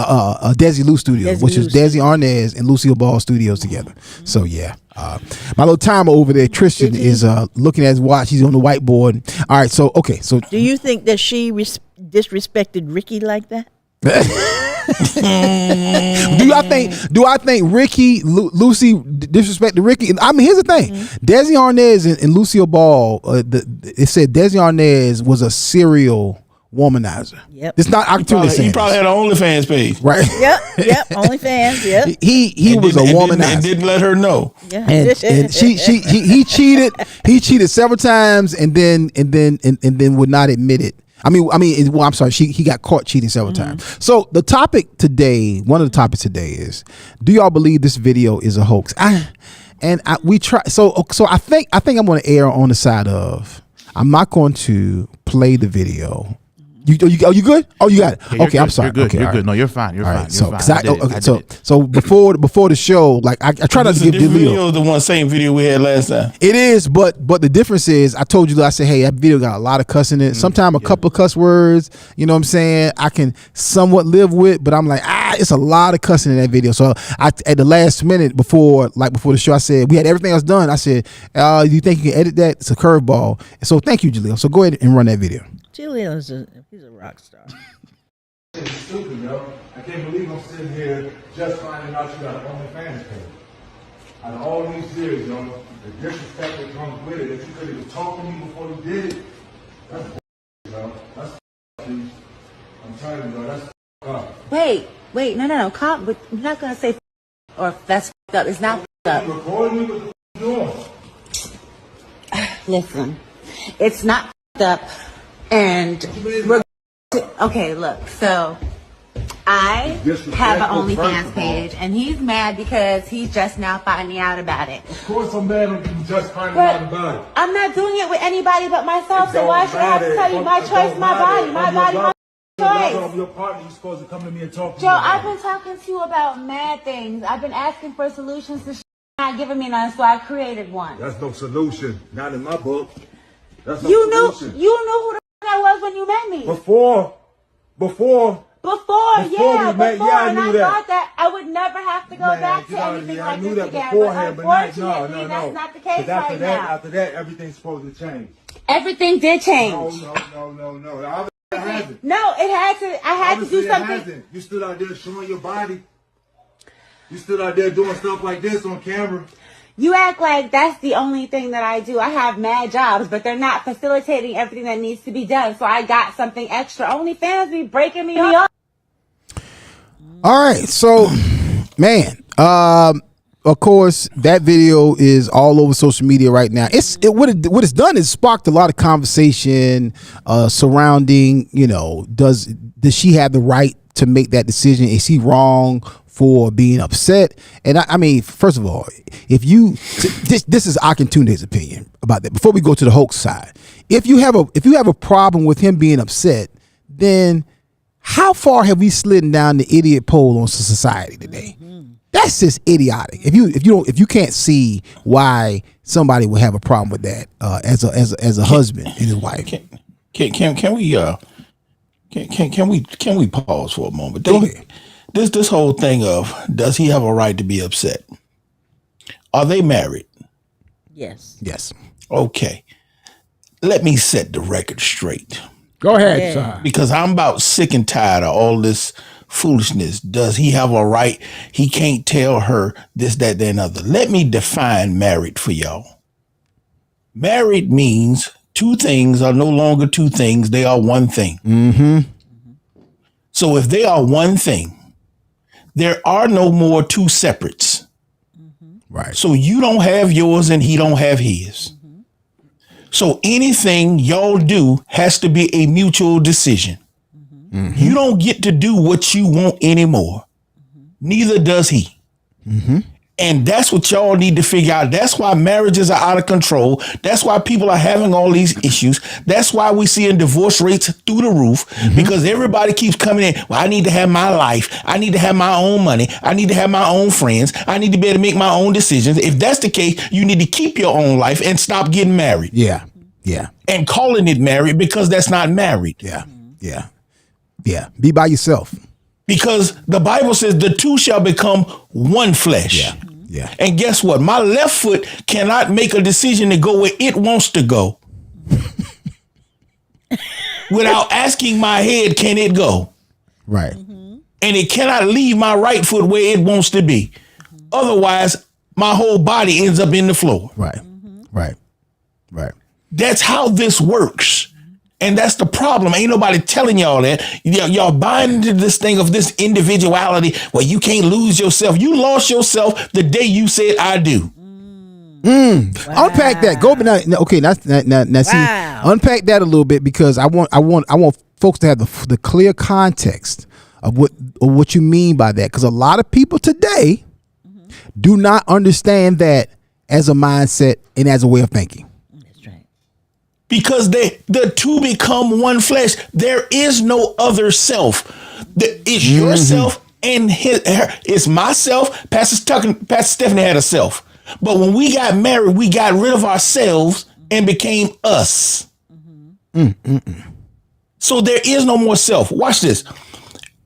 Desi Lou Studios, which is Desi Arnaz and Lucille Ball Studios together. So yeah, my little timer over there, Tristan, is looking at his watch. He's on the whiteboard. All right, so do you think that she disrespected Ricky like that? Do I think Lucy disrespected Ricky? I mean, here's the thing: Desi Arnaz and Lucille Ball. It said Desi Arnaz was a serial womanizer. Yep. It's not Akintunde saying. He probably had an OnlyFans page, right? Yep. OnlyFans. Yep. He was a womanizer and didn't let her know. Yeah. And he cheated. He cheated several times, and then would not admit it. I'm sorry. He got caught cheating several times. So the topic today, one of the topics today is: do y'all believe this video is a hoax? We try. So I think I'm going to err on the side of I'm not going to play the video. You good? Oh, you got it. Yeah, okay, I'm sorry. You're good. Okay, you're right. good. No, you're fine. You're fine. So, You're fine. so before the show, like I try not to give video the same video we had last time. It is, but the difference is, I told you, I said, hey, that video got a lot of cussing in it. Sometimes a couple of cuss words, you know what I'm saying, I can somewhat live with, but I'm like, it's a lot of cussing in that video. So at the last minute before the show, I said, we had everything else done. I said, you think you can edit that? It's a curveball. So thank you, Jaleel. So go ahead and run that video. Jaleel he's a rock star. It's stupid, yo. I can't believe I'm sitting here just finding out you got an OnlyFans page. Out of all these years, yo, the disrespect that comes with it, if you could have talked to me before you did it, that's yo. That's I'm telling you, yo, that's up. Wait, no, Carl, but you're not gonna say or that's up. It's not up. You recording me? What the doing? Listen, it's not up, and we're okay. Look, so I have an OnlyFans page, and he's mad because he's just now finding out about it. Of course, I'm mad when you just finding out about it. I'm not doing it with anybody but myself, so why should I have to tell you my choice, my body, my choice? I'm your partner. You're supposed to come to me and talk to me. Joe, I've been talking to you about mad things. I've been asking for solutions to not giving me none, so I created one. That's no solution. Not in my book. That's no You knew solution. who the I was when you met me. Before, yeah, I knew and I that. thought that I would never have to go back to anything like I knew this that again. beforehand, but but not, unfortunately, that's not the case right now. After that, everything's supposed to change. Everything did change. No. It hasn't. No, it had to. I had to do Obviously, something. It hasn't. You stood out there showing your body. You stood out there doing stuff like this on camera. You act like that's the only thing that I do. I have mad jobs, but they're not facilitating everything that needs to be done. So I got something extra. OnlyFans be breaking me up. All right, so man, of course that video is all over social media right now. What it's done is sparked a lot of conversation surrounding, does she have the right to make that decision? Is he wrong for being upset? And I mean, first of all, if you this is Akintunde's opinion about that. Before we go to the hoax side, if you have a problem with him being upset, then how far have we slidden down the idiot pole on society today? That's just idiotic. If you can't see why somebody would have a problem with that as a husband and his wife, can we pause for a moment? This whole thing of, does he have a right to be upset? Are they married? Yes. Okay. Let me set the record straight. Go ahead, son. Because I'm about sick and tired of all this foolishness. Does he have a right? He can't tell her this, that, and other. Let me define married for y'all. Married means two things are no longer two things. They are one thing. Mm-hmm. So if they are one thing, there are no more two separates. Right. So you don't have yours and he don't have his. So anything y'all do has to be a mutual decision. You don't get to do what you want anymore. Neither does he. And that's what y'all need to figure out. That's why marriages are out of control. That's why people are having all these issues. That's why we seeing divorce rates through the roof, because everybody keeps coming in. Well, I need to have my life. I need to have my own money. I need to have my own friends. I need to be able to make my own decisions. If that's the case, you need to keep your own life and stop getting married. Yeah. Yeah. And calling it married, because that's not married. Yeah. Yeah. Yeah. Be by yourself. Because the Bible says the two shall become one flesh. Yeah. Yeah. And guess what? My left foot cannot make a decision to go where it wants to go. Without asking my head, can it go? Right. And it cannot leave my right foot where it wants to be. Otherwise, my whole body ends up in the floor. Right. Right. Right. That's how this works. And that's the problem. Ain't nobody telling y'all that. Y'all buying into this thing of this individuality where you can't lose yourself. You lost yourself the day you said I do. Wow. Unpack that. Go now. Okay, now see, unpack that a little bit, because I want folks to have the clear context of what you mean by that, because a lot of people today do not understand that as a mindset and as a way of thinking. Because the two become one flesh. There is no other self. It's yourself and it's myself. Pastor Stephanie had a self. But when we got married, we got rid of ourselves and became us. So there is no more self. Watch this.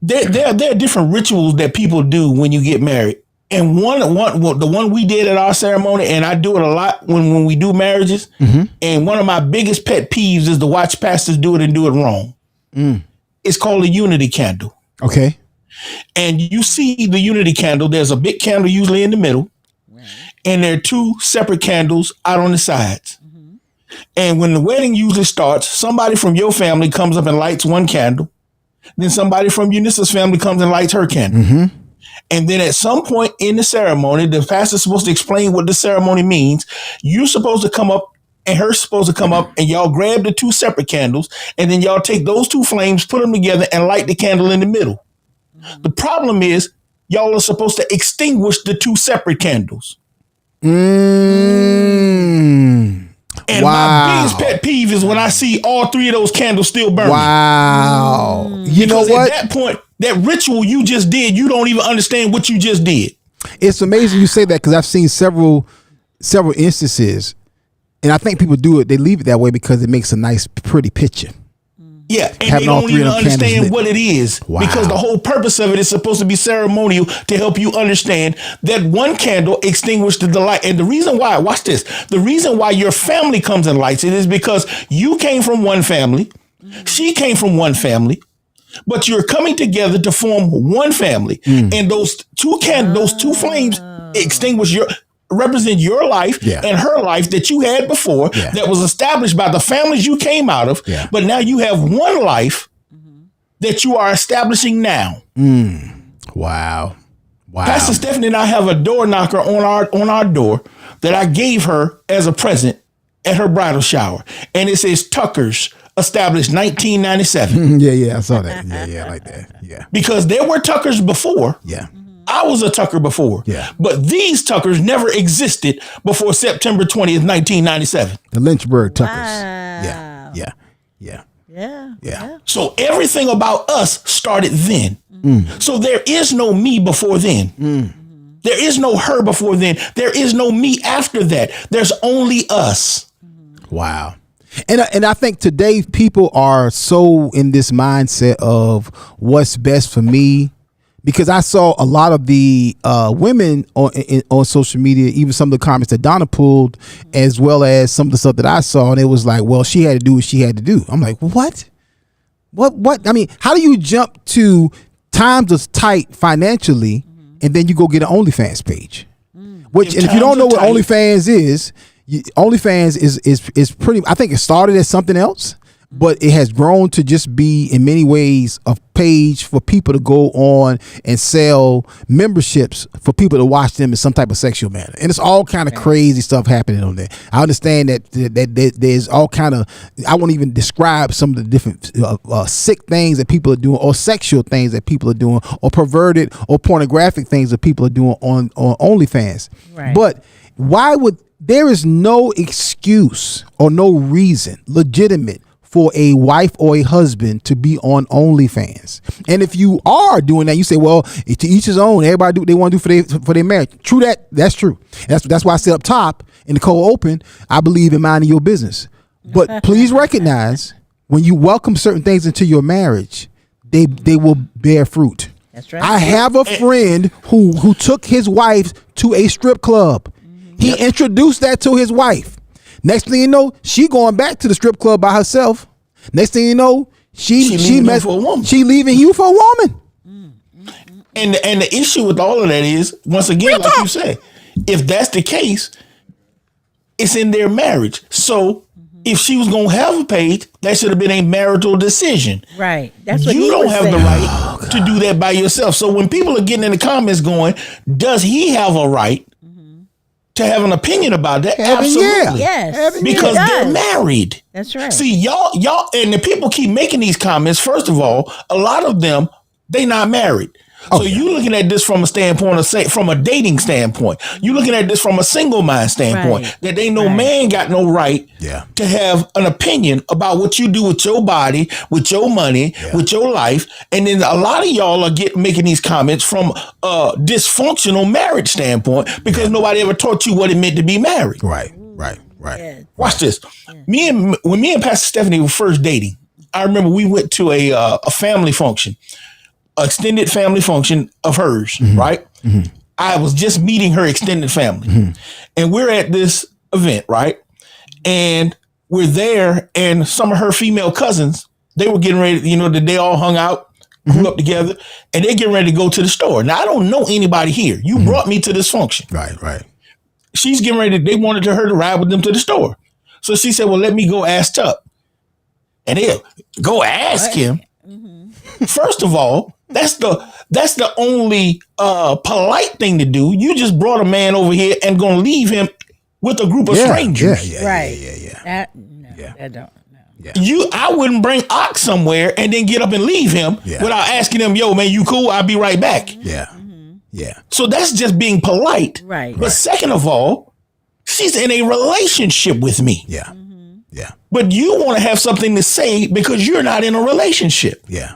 There are different rituals that people do when you get married. And the one we did at our ceremony, and I do it a lot when we do marriages. And one of my biggest pet peeves is to watch pastors do it and do it wrong. It's called a unity candle. Okay. And you see the unity candle, there's a big candle usually in the middle, and there are two separate candles out on the sides. And when the wedding usually starts, somebody from your family comes up and lights one candle. Then somebody from Eunice's family comes and lights her candle. And then at some point in the ceremony, the pastor's supposed to explain what the ceremony means. You're supposed to come up and her's supposed to come up, and y'all grab the two separate candles, and then y'all take those two flames, put them together, and light the candle in the middle. The problem is y'all are supposed to extinguish the two separate candles. And my biggest pet peeve is when I see all three of those candles still burning. Wow. You know what? At that point, that ritual you just did, you don't even understand what you just did. It's amazing you say that, because I've seen several instances, and I think people do it. They leave it that way because it makes a nice, pretty picture. Yeah, and they don't even understand what it is. Wow. Because the whole purpose of it is supposed to be ceremonial to help you understand that one candle extinguished the light. And the reason why, watch this, the reason why your family comes and lights it is because you came from one family, she came from one family, but you're coming together to form one family. And those two flames represent your life and her life that you had before, that was established by the families you came out of. But now you have one life that you are establishing now. Wow. Pastor Stephanie and I have a door knocker on our door that I gave her as a present at her bridal shower. And it says Tucker's, established 1997. Yeah, I saw that. Yeah, I like that. Yeah. Because there were Tuckers before. Yeah. I was a Tucker before. Yeah. But these Tuckers never existed before September 20th, 1997. The Lynchburg Tuckers. Wow. Yeah. So everything about us started then. So there is no me before then. There is no her before then. There is no me after that. There's only us. Wow. And I think today people are so in this mindset of what's best for me, because I saw a lot of the women on social media, even some of the comments that Donna pulled, as well as some of the stuff that I saw, and it was like, well, she had to do what she had to do. I'm like, what? I mean, how do you jump to times is tight financially and then you go get an OnlyFans page? Which, and if you don't know what OnlyFans is, OnlyFans is pretty. I think it started as something else, but it has grown to just be in many ways a page for people to go on and sell memberships for people to watch them in some type of sexual manner, and it's all kind of crazy stuff happening on there. I understand that there's all kind of, I won't even describe some of the different sick things that people are doing, or sexual things that people are doing, or perverted or pornographic things that people are doing on OnlyFans. Right. But why would there is no excuse or no reason legitimate for a wife or a husband to be on OnlyFans. And if you are doing that, you say, well, to each his own. Everybody do what they want to do for their marriage. True that's true. That's why I said up top in the cold open, I believe in minding your business. But please recognize when you welcome certain things into your marriage, they will bear fruit. That's right. I have a friend who took his wife to a strip club. He introduced that to his wife. Next thing you know, she going back to the strip club by herself. Next thing you know, she leaving you for a woman. And the issue with all of that is, once again, like you said, if that's the case, it's in their marriage. So if she was gonna have a page, that should have been a marital decision. Right. That's what you don't have the right to do that by yourself. So when people are getting in the comments going, does he have a right to have an opinion about that? Absolutely. Yes. Because they're married. That's right. See, y'all, and the people keep making these comments. First of all, a lot of them, they not married. So you looking at this from a standpoint of from a dating standpoint. You looking at this from a single mind standpoint. That ain't no man got no right to have an opinion about what you do with your body, with your money, with your life. And then a lot of y'all are making these comments from a dysfunctional marriage standpoint because nobody ever taught you what it meant to be married. Right. Watch this. When me and Pastor Stephanie were first dating, I remember we went to a family function. Extended family function of hers, right? I was just meeting her extended family. And we're at this event, right? And we're there, and some of her female cousins, they were getting ready, they all hung out, grew up together, and they're getting ready to go to the store. Now, I don't know anybody here. You brought me to this function. Right. She's getting ready, they wanted her to ride with them to the store. So she said, well, let me go ask Tuck. And they'll go ask him. First of all, that's the only polite thing to do. You just brought a man over here and gonna leave him with a group of strangers. That don't. No. I wouldn't bring Ox somewhere and then get up and leave him without asking him, yo, man, you cool? I'll be right back. Yeah. So that's just being polite. Right. But second of all, she's in a relationship with me. Yeah. But you want to have something to say because you're not in a relationship. Yeah.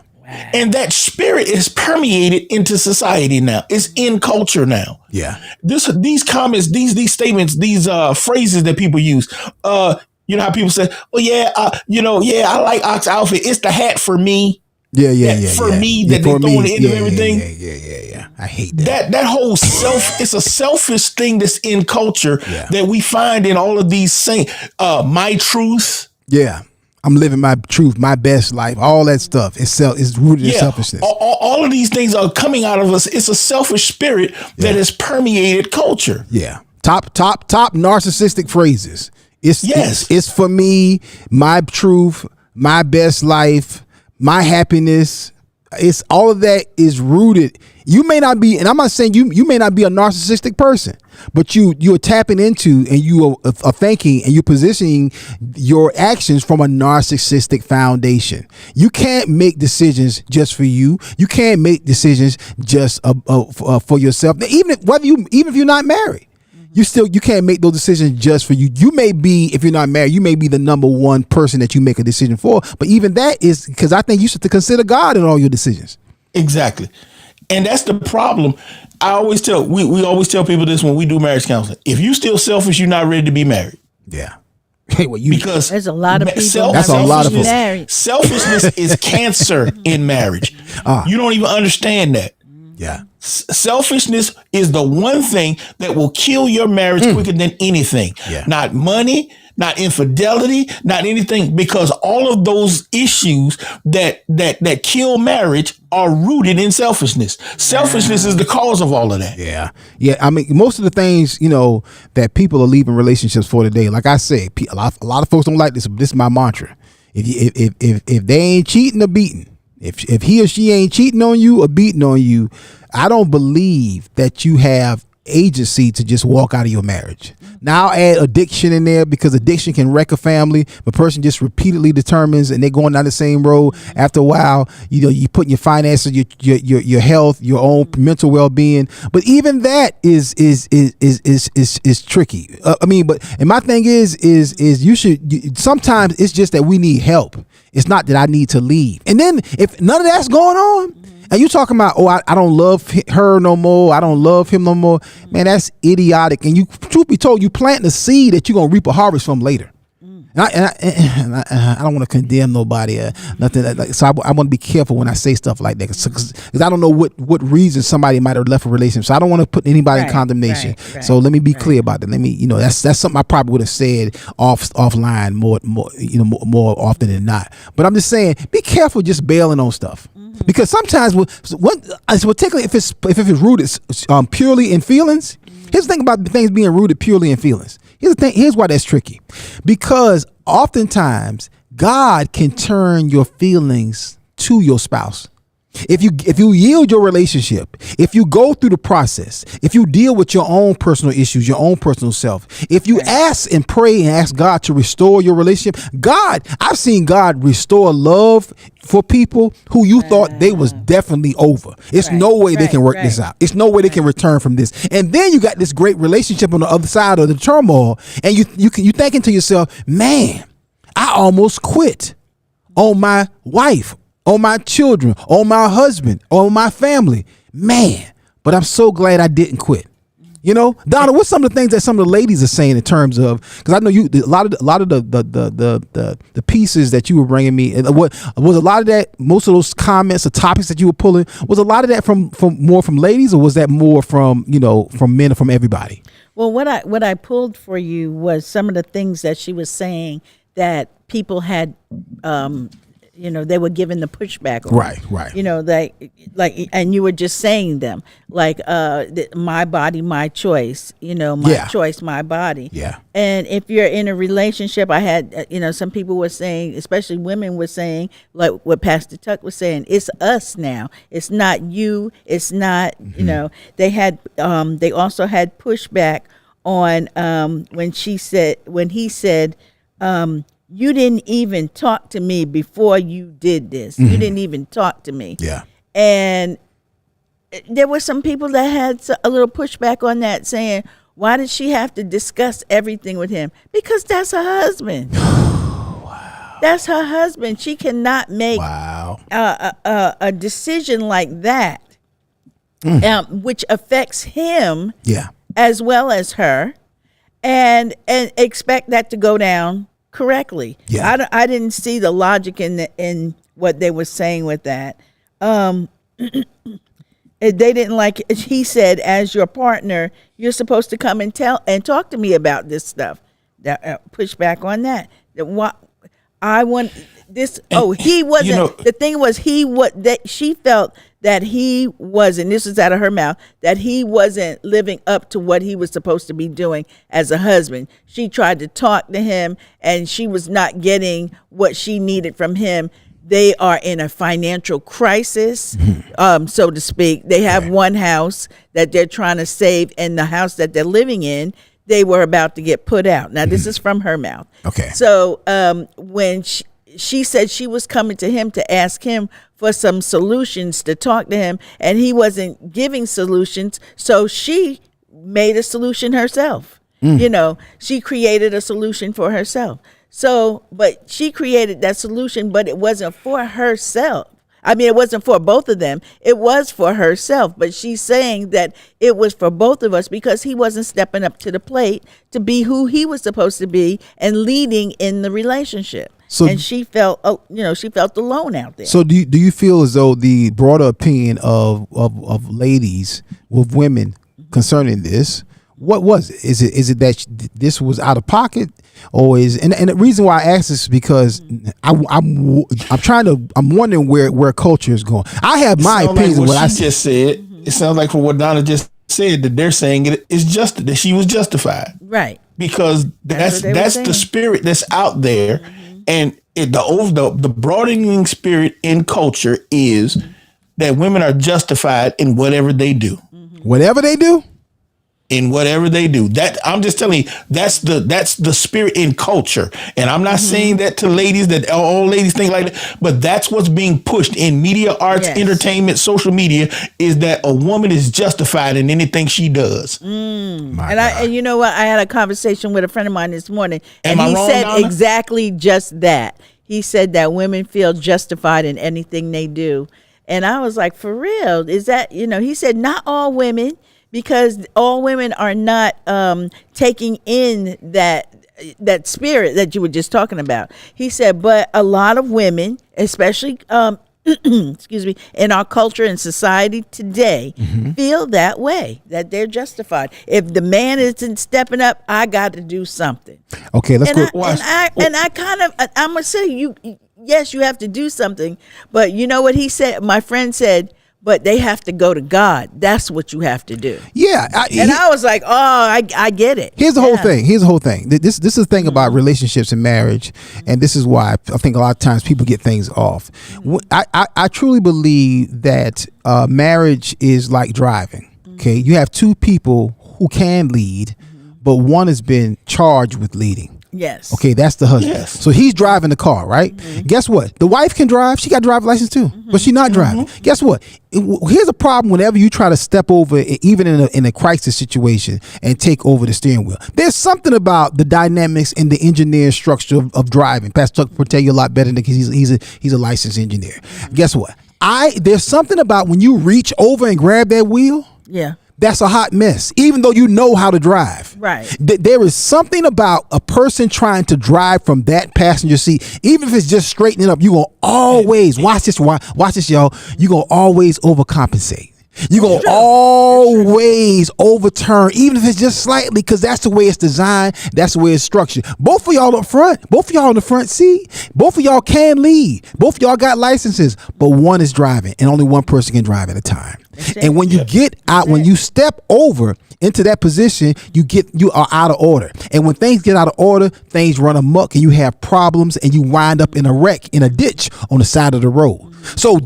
And that spirit is permeated into society now. It's in culture now. Yeah. These comments, these statements, these phrases that people use. You know how people say, "Well, I like Ox outfit. It's the hat for me." Yeah. For me, that they throwing it into everything. Yeah. I hate that. That whole it's a selfish thing that's in culture that we find in all of these saying, my truth. Yeah. I'm living my truth, my best life, all that stuff. It's rooted in selfishness. All of these things are coming out of us. It's a selfish spirit that has permeated culture. Yeah. Top narcissistic phrases. It's for me, my truth, my best life, my happiness. It's all of that is rooted. You may not be, and I'm not saying you may not be a narcissistic person, but you're tapping into and you are thinking and you're positioning your actions from a narcissistic foundation. You can't make decisions just for you. You can't make decisions just for yourself. Even if you're not married, you can't make those decisions just for you. You may be, if you're not married, you may be the number one person that you make a decision for. But even that is because I think you should consider God in all your decisions. Exactly. And that's the problem. We always tell people this when we do marriage counseling. If you still selfish, you're not ready to be married. Yeah. Because there's a lot of people. That's a lot of people. Selfishness is cancer in marriage. You don't even understand that. Yeah. Selfishness is the one thing that will kill your marriage quicker than anything. Yeah. Not money, not infidelity, not anything, because all of those issues that kill marriage are rooted in selfishness. Selfishness is the cause of all of that. Yeah. Yeah. I mean, most of the things, that people are leaving relationships for today, like I said, a lot of folks don't like this. This is my mantra. If they ain't cheating or beating, if he or she ain't cheating on you or beating on you, I don't believe that you have agency to just walk out of your marriage. Now I'll add addiction in there, because addiction can wreck a family. The person just repeatedly determines, and they're going down the same road. After a while, you put your finances, your health, your own mental well-being. But even that is tricky. And my thing is sometimes it's just that we need help. It's not that I need to leave. And then if none of that's going on, and you talking about, I don't love her no more, I don't love him no more, man, that's idiotic. And you, truth be told, you plant the seed that you're gonna reap a harvest from later. And I don't want to condemn nobody, nothing. So I want to be careful when I say stuff like that, because I don't know what reason somebody might have left a relationship. So I don't want to put anybody in condemnation. Right. So let me be clear about that. Let me, that's something I probably would have said offline more often than not. But I'm just saying, be careful just bailing on stuff. Because sometimes, particularly if it's rooted purely in feelings. Here's the thing about things being rooted purely in feelings. Here's why that's tricky. Because oftentimes God can turn your feelings to your spouse. If you yield your relationship, if you go through the process, if you deal with your own personal issues, your own personal self, if you ask and pray and ask God to restore your relationship, I've seen God restore love for people who you thought they was definitely over. It's no way they can work this out. It's no way they can return from this. And then you got this great relationship on the other side of the turmoil, and you thinking to yourself, man, I almost quit on my wife, on my children, on my husband, on my family, man. But I'm so glad I didn't quit. Donna, what's some of the things that some of the ladies are saying in terms of? Because I know a lot of the pieces that you were bringing me. What was a lot of that? Most of those comments, the topics that you were pulling, was a lot of that from more from ladies, or was that more from from men or from everybody? Well, what I pulled for you was some of the things that she was saying that people had. They were given the pushback on. Right. And you were just saying them, like, my body, my choice, my choice, my body. Yeah. And if you're in a relationship, I had, some people were saying, especially women were saying, like what Pastor Tuck was saying, it's us now. It's not you. It's not, they also had pushback on, when he said, you didn't even talk to me before you did this. You didn't even talk to me. Yeah. And there were some people that had a little pushback on that, saying, why did she have to discuss everything with him? Because that's her husband. Wow. That's her husband. She cannot make a decision like that, which affects him as well as her, and expect that to go down correctly. Yeah. I didn't see the logic in what they were saying with that. They didn't like. He said, as your partner, you're supposed to come and talk to me about this stuff. That push back on that. I want this. He wasn't. The thing was, she felt that he wasn't. This is out of her mouth. That he wasn't living up to what he was supposed to be doing as a husband. She tried to talk to him, and she was not getting what she needed from him. They are in a financial crisis, so to speak. They have one house that they're trying to save, and the house that they're living in, they were about to get put out. Now, this is from her mouth. Okay. So when she said she was coming to him to ask him for some solutions, to talk to him, and he wasn't giving solutions, so she made a solution herself. She created a solution for herself. So, but she created that solution, but it wasn't for herself. I mean, it wasn't for both of them. It was for herself. But she's saying that it was for both of us because he wasn't stepping up to the plate to be who he was supposed to be and leading in the relationship. and she felt, she felt alone out there. So do you feel as though the broader opinion of ladies with women concerning this, what was it? Is it that this was out of pocket, or and the reason why I ask this is because I'm wondering where culture is going. I have my opinions of what I just said. It sounds like from what Donna just said that they're saying it is just that she was justified, right? Because that's the spirit that's out there, and the broadening spirit in culture is that women are justified in whatever they do. Whatever they do? In whatever they do. That I'm just telling you, that's the spirit in culture. And I'm not saying that to ladies, that all ladies think like that, but that's what's being pushed in media, arts, entertainment, social media, is that a woman is justified in anything she does. And you know what? I had a conversation with a friend of mine this morning, and Am I he wrong, said Donna? exactly just that. He said that women feel justified in anything they do. And I was like, for real? Is that, he said, not all women, because all women are not taking in that spirit that you were just talking about. He said, but a lot of women, especially excuse me, in our culture and society today, feel that way, that they're justified. If the man isn't stepping up, I got to do something. Okay, let's go. I'm gonna say yes, you have to do something, but you know what he said? My friend said, but they have to go to God. That's what you have to do. Yeah. I was like, I get it. Here's the whole thing. This is the thing about relationships and marriage. And this is why I think a lot of times people get things off. I truly believe that marriage is like driving. Okay. You have two people who can lead, but one has been charged with leading. Yes. Okay, that's the husband. Yes. So he's driving the car, right? Guess what? The wife can drive. She got a driver's license too, but she's not driving. Guess what? Here's a problem whenever you try to step over, even in a crisis situation, and take over the steering wheel. There's something about the dynamics and the engineering structure of driving. Pastor Chuck will tell you a lot better because he's a licensed engineer. Guess what? There's something about when you reach over and grab that wheel. Yeah. That's a hot mess, even though you know how to drive. Right. There is something about a person trying to drive from that passenger seat, even if it's just straightening up, you're going to always, watch this, y'all, you're going to always overcompensate. You're going to always overturn, even if it's just slightly, because that's the way it's designed. That's the way it's structured. Both of y'all up front, both of y'all in the front seat, both of y'all can lead. Both of y'all got licenses, but one is driving and only one person can drive at a time. And when you get out, when you step over into that position, you are out of order. And when things get out of order, things run amok and you have problems and you wind up in a wreck, in a ditch on the side of the road. So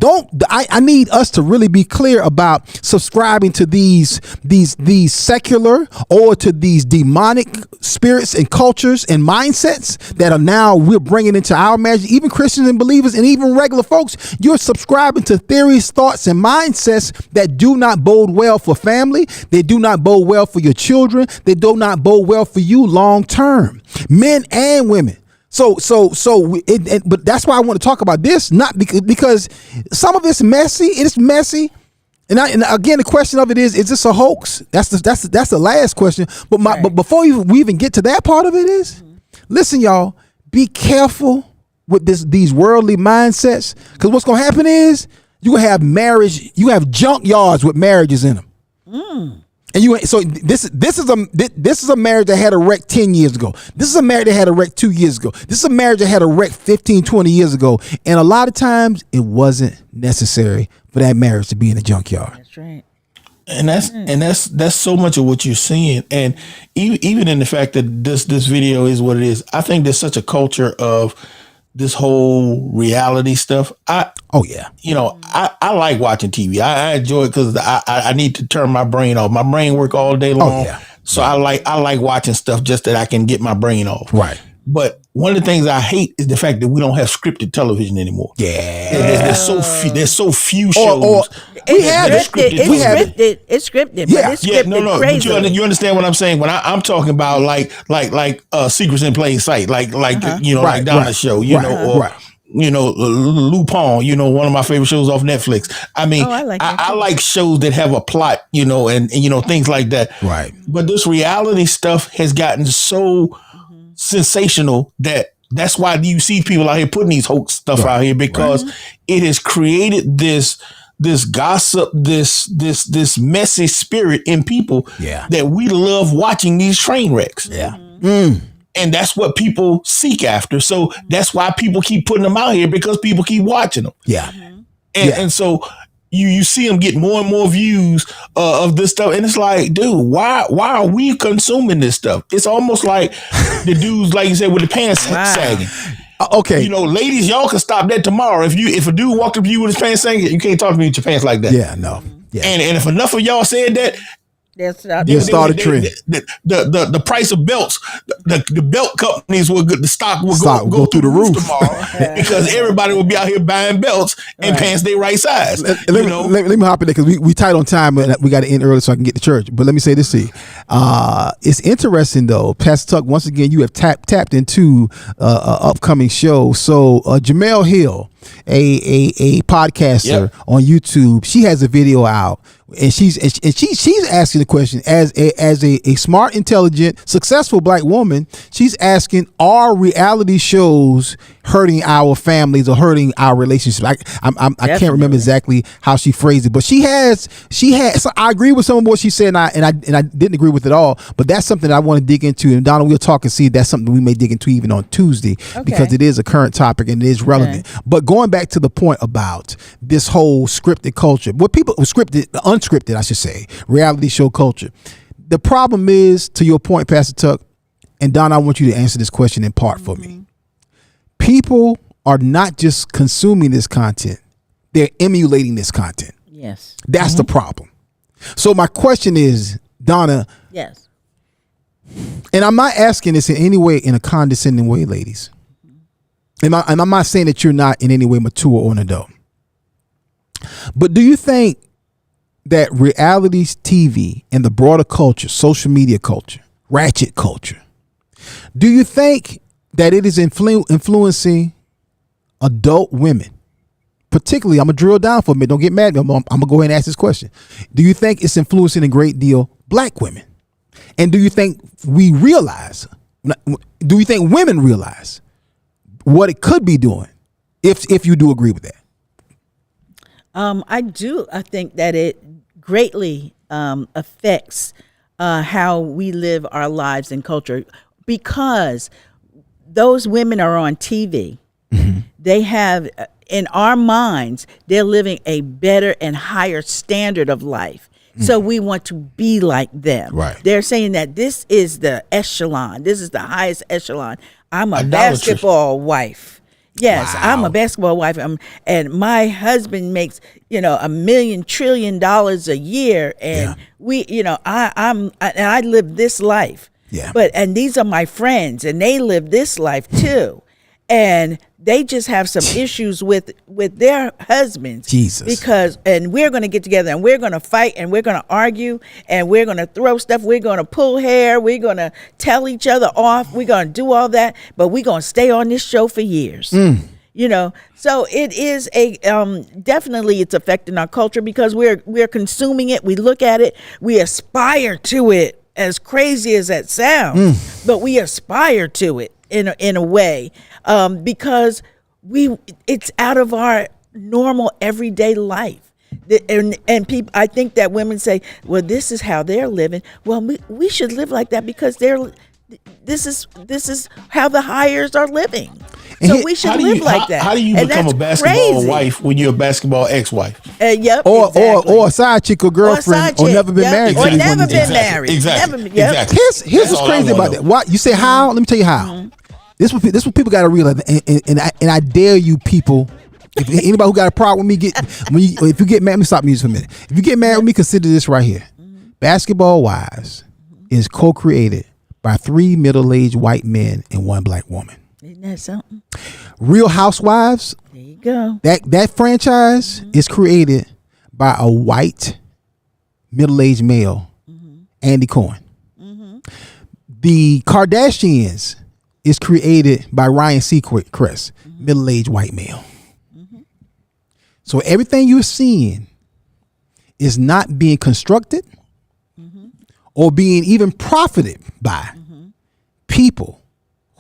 I need us to really be clear about subscribing to these secular or to these demonic spirits and cultures and mindsets that are now we're bringing into our marriage. Even Christians and believers and even regular folks, you're subscribing to theories, thoughts, and mindsets that do not bode well for family. They do not bode well for your children. They do not bode well for you long term, men and women. But that's why I want to talk about this, not because some of it's messy. It's messy, and again, the question of it is this a hoax? That's the last question. But before we even get to that part of it is, listen, y'all, be careful with these worldly mindsets, because what's gonna happen is you gonna have you have junkyards with marriages in them. And this is a marriage that had a wreck 10 years ago. This is a marriage that had a wreck 2 years ago. This is a marriage that had a wreck 15, 20 years ago. And a lot of times it wasn't necessary for that marriage to be in a junkyard. That's right. And that's so much of what you're seeing. And even in the fact that this video is what it is, I think there's such a culture of this whole reality stuff. I like watching TV. I enjoy it because I need to turn my brain off. My brain work all day long. So I like watching stuff just that I can get my brain off. Right. But one of the things I hate is the fact that we don't have scripted television anymore. There's so few shows. It's scripted. Yeah, but it's scripted no. crazy. But you understand what I'm saying when I'm talking about like Secrets in Plain Sight, like Donna's show, Lupin, one of my favorite shows off Netflix. I mean, I like shows that have a plot, and things like that. Right. But this reality stuff has gotten so sensational that That's why you see people out here putting these hoax stuff out here, because it has created this gossip, this messy spirit in people that we love watching these train wrecks. And that's what people seek after. So that's why people keep putting them out here, because people keep watching them. And so you see them get more and more views of this stuff. And it's like, dude, why are we consuming this stuff? It's almost like the dudes, like you said, with the pants sagging. Okay. You know, ladies, y'all can stop that tomorrow. If a dude walked up to you with his pants sagging, you can't talk to me with your pants like that. Yeah, no. Yeah. And if enough of y'all said that, you start a trend. The price of belts, the belt companies the stock will go through the roof tomorrow because everybody will be out here buying belts and pants they right size. Let me hop in there because we tight on time, but we got to end early so I can get to church. But let me say this to you. It's interesting though, Pastor Tuck, once again, you have tapped into a upcoming show. So Jamel Hill, a podcaster on YouTube, she has a video out. And she's asking the question as a smart, intelligent, successful black woman. She's asking, are reality shows hurting our families or hurting our relationships? I can't remember exactly how she phrased it, but she has. So I agree with some of what she said, and I didn't agree with it all. But that's something that I want to dig into. And Donna, we'll talk and see if that's something we may dig into even on Tuesday because it is a current topic and it is relevant. But going back to the point about this whole scripted culture, what people scripted, unscripted, I should say, reality show culture. The problem is, to your point, Pastor Tuck, and Don, I want you to answer this question in part for me. People are not just consuming this content, they're emulating this content. Yes. That's the problem. So my question is, Donna. Yes. And I'm not asking this in any way in a condescending way, ladies. And I'm not saying that you're not in any way mature or an adult. But do you think that reality TV and the broader culture, social media culture, ratchet culture, do you think that it is influencing adult women? Particularly, I'm going to drill down for a minute. Don't get mad. I'm going to go ahead and ask this question. Do you think it's influencing a great deal black women? And do you think we realize, do you think women realize what it could be doing if you do agree with that? I do. I think that it greatly affects how we live our lives and culture, because those women are on TV. They have, in our minds, they're living a better and higher standard of life. So we want to be like them. Right. They're saying that this is the echelon. This is the highest echelon. I'm a basketball wife. Yes, wow. I'm a basketball wife. And my husband makes, $1 million trillion a year. And I live this life. Yeah. And these are my friends, and they live this life too. And they just have some issues with their husbands. Jesus. And we're going to get together and we're going to fight and we're going to argue and we're going to throw stuff. We're going to pull hair. We're going to tell each other off. We're going to do all that, but we're going to stay on this show for years. So it is definitely it's affecting our culture because we're consuming it. We look at it. We aspire to it, as crazy as that sounds, but we aspire to it in a way. Because it's out of our normal everyday life. And people, I think that women say, well, this is how they're living. Well, we should live like that because this is how the hires are living. So we should live like that. How do you become a basketball wife when you're a basketball ex-wife? Yep. Or a side chick or girlfriend or never been married. Or never been married. Exactly. Here's what's crazy about that. Why you say how? Let me tell you how. This what people got to realize, and I dare you people. If anybody who got a problem with me, if you get mad, let me stop music for a minute. If you get mad with me, consider this right here. Basketball Wives is co-created by 3 middle-aged white men and 1 black woman. Isn't that something? Real Housewives. There you go. That franchise is created by a white middle-aged male, Andy Cohen. The Kardashians is created by Ryan Seacrest, middle-aged white male. So everything you're seeing is not being constructed or being even profited by people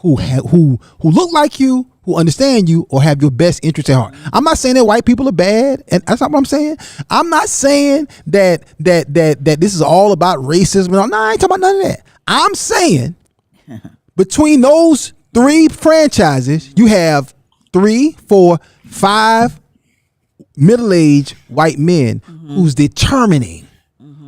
who look like you, who understand you, or have your best interest at heart. I'm not saying that white people are bad, and that's not what I'm saying. I'm not saying that this is all about racism. No, I ain't talking about none of that. I'm saying between those 3 franchises, you have 3, 4, 5 middle-aged white men who's determining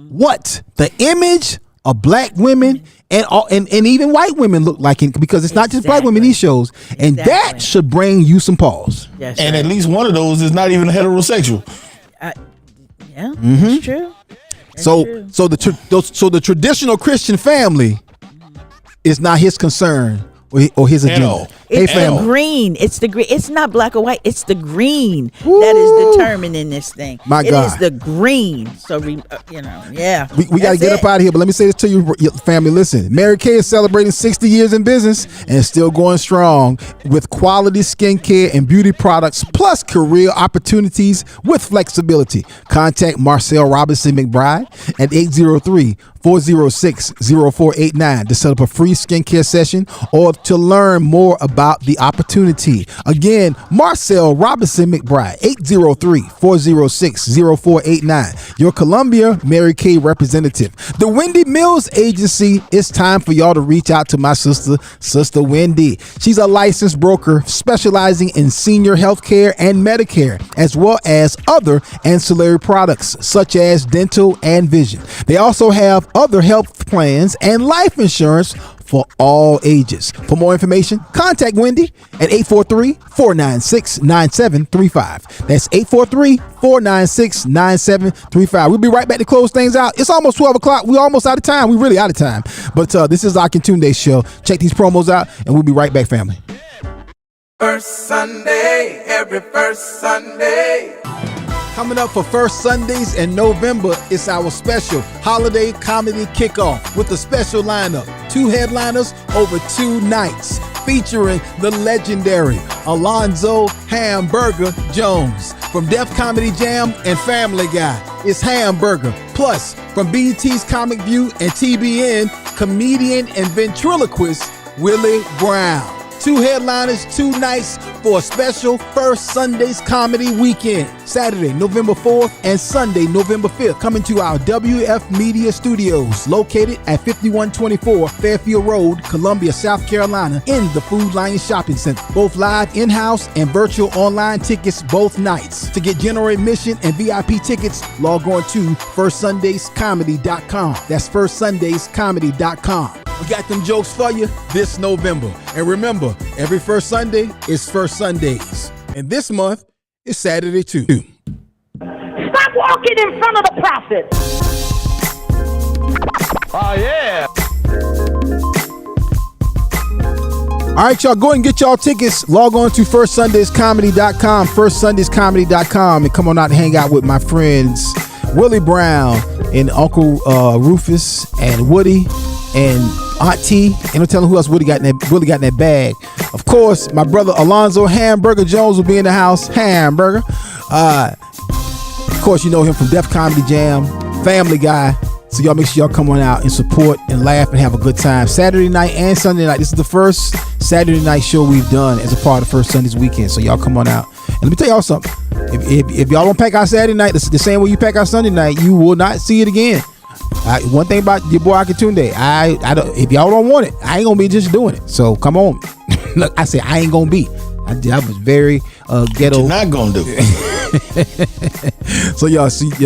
what the image of black women and even white women look like, because it's not just black women in these shows, and that should bring you some pause. Yes, and at least one of those is not even heterosexual. Yeah, that's true. That's true. So the traditional Christian family is not his concern or his agenda. It's the green. It's the green. It's not black or white. It's the green that is determining this thing. My God. It is the green. So, yeah. We got to get up out of here, but let me say this to you, family. Listen, Mary Kay is celebrating 60 years in business and still going strong with quality skincare and beauty products, plus career opportunities with flexibility. Contact Marcel Robinson McBride at 803-406-0489 to set up a free skincare session or to learn more about the opportunity. Again, Marcel Robinson McBride, 803-406-0489. Your Columbia Mary Kay representative. The Wendy Mills Agency, it's time for y'all to reach out to my sister Wendy. She's a licensed broker specializing in senior health care and Medicare, as well as other ancillary products such as dental and vision. They also have other health plans and life insurance for all ages. For more information, contact Wendy at 843-496-9735. That's 843-496-9735. We'll be right back to close things out. It's almost 12 o'clock. We're almost out of time. We're really out of time. But this is Akintunde show. Check these promos out, and we'll be right back, family. First Sunday, every first Sunday. Coming up for First Sundays in November, it's our special holiday comedy kickoff with a special lineup. 2 headliners over 2 nights, featuring the legendary Alonzo Hamburger Jones. From Def Comedy Jam and Family Guy, it's Hamburger. Plus, from BET's Comic View and TBN, comedian and ventriloquist Willie Brown. 2 headliners, 2 nights for a special First Sundays comedy weekend. Saturday, November 4th and Sunday, November 5th. Coming to our WF Media Studios, located at 5124 Fairfield Road, Columbia, South Carolina, in the Food Lion Shopping Center. Both live in-house and virtual online tickets both nights. To get general admission and VIP tickets, log on to firstsundayscomedy.com. That's firstsundayscomedy.com. We got them jokes for you this November. And remember, every first Sunday is First Sundays. And this month is Saturday too. Stop walking in front of the prophet. Oh, yeah. All right, y'all, go ahead and get y'all tickets. Log on to firstsundayscomedy.com, firstsundayscomedy.com, and come on out and hang out with my friends Willie Brown and Uncle Rufus and Woody and Auntie, and I'm telling who else Woody got in that bag. Of course, my brother Alonzo Hamburger Jones will be in the house. Hamburger. Of course, you know him from Def Comedy Jam, Family Guy. So y'all make sure y'all come on out and support and laugh and have a good time. Saturday night and Sunday night. This is the first Saturday night show we've done as a part of First Sundays weekend. So y'all come on out. And let me tell y'all something. If y'all don't pack out Saturday night, the same way you pack out Sunday night, you will not see it again. One thing about your boy Akintunde, I don't, if y'all don't want it, I ain't gonna be just doing it. So come on. Look, I said I ain't gonna be. I was very ghetto. You're not gonna do it. So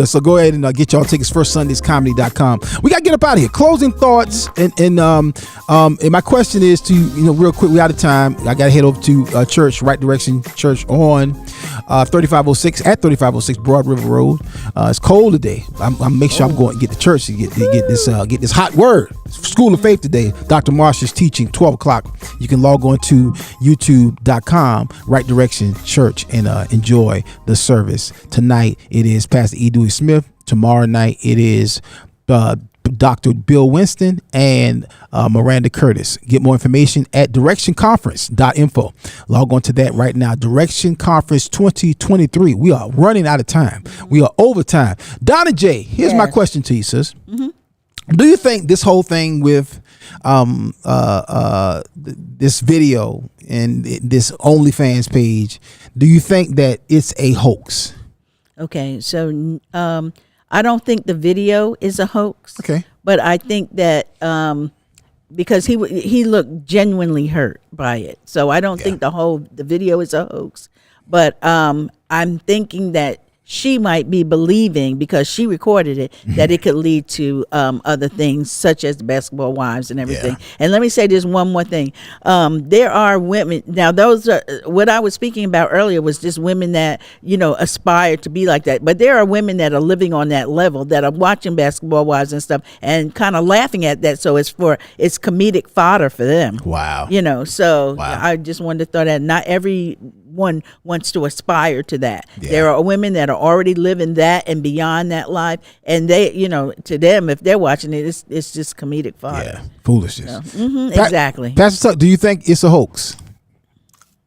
so go ahead and get y'all tickets. firstsundayscomedy.com. We gotta get up out of here. Closing thoughts and my question is to real quick. We out of time. I gotta head over to church, Right Direction Church on 3506 at 3506 Broad River Road. It's cold today. I'm make sure I'm going to get to church to get this hot word. School of Faith today. Dr. Marsha's teaching 12 o'clock. You can log on to youtube.com, Right Direction Church, and enjoy the service. Tonight it is Pastor E. Dewey Smith. Tomorrow night it is Dr. Bill Winston and Miranda Curtis. Get more information at directionconference.info. Log on to that right now. Direction Conference 2023. We are running out of time. We are over time. Donna J, here's my question to you, sis. Mm-hmm. Do you think this whole thing with this video and this OnlyFans page, do you think that it's a hoax? Okay, so I don't think the video is a hoax. Okay, but I think that because he looked genuinely hurt by it, so I don't think the video is a hoax. But I'm thinking that she might be believing, because she recorded it, that it could lead to other things such as basketball wives and everything. Yeah. And let me say this one more thing. There are women, now those are, what I was speaking about earlier was just women that, aspire to be like that. But there are women that are living on that level, that are watching basketball wives and stuff and kind of laughing at that. So it's comedic fodder for them. Wow. So I just wanted to throw that. Not everyone wants to aspire to that. Yeah. There are women that are already living that and beyond that life, and they, to them, if they're watching it, it's just comedic fodder. Yeah, foolishness. Exactly. Pastor Tuck, do you think it's a hoax?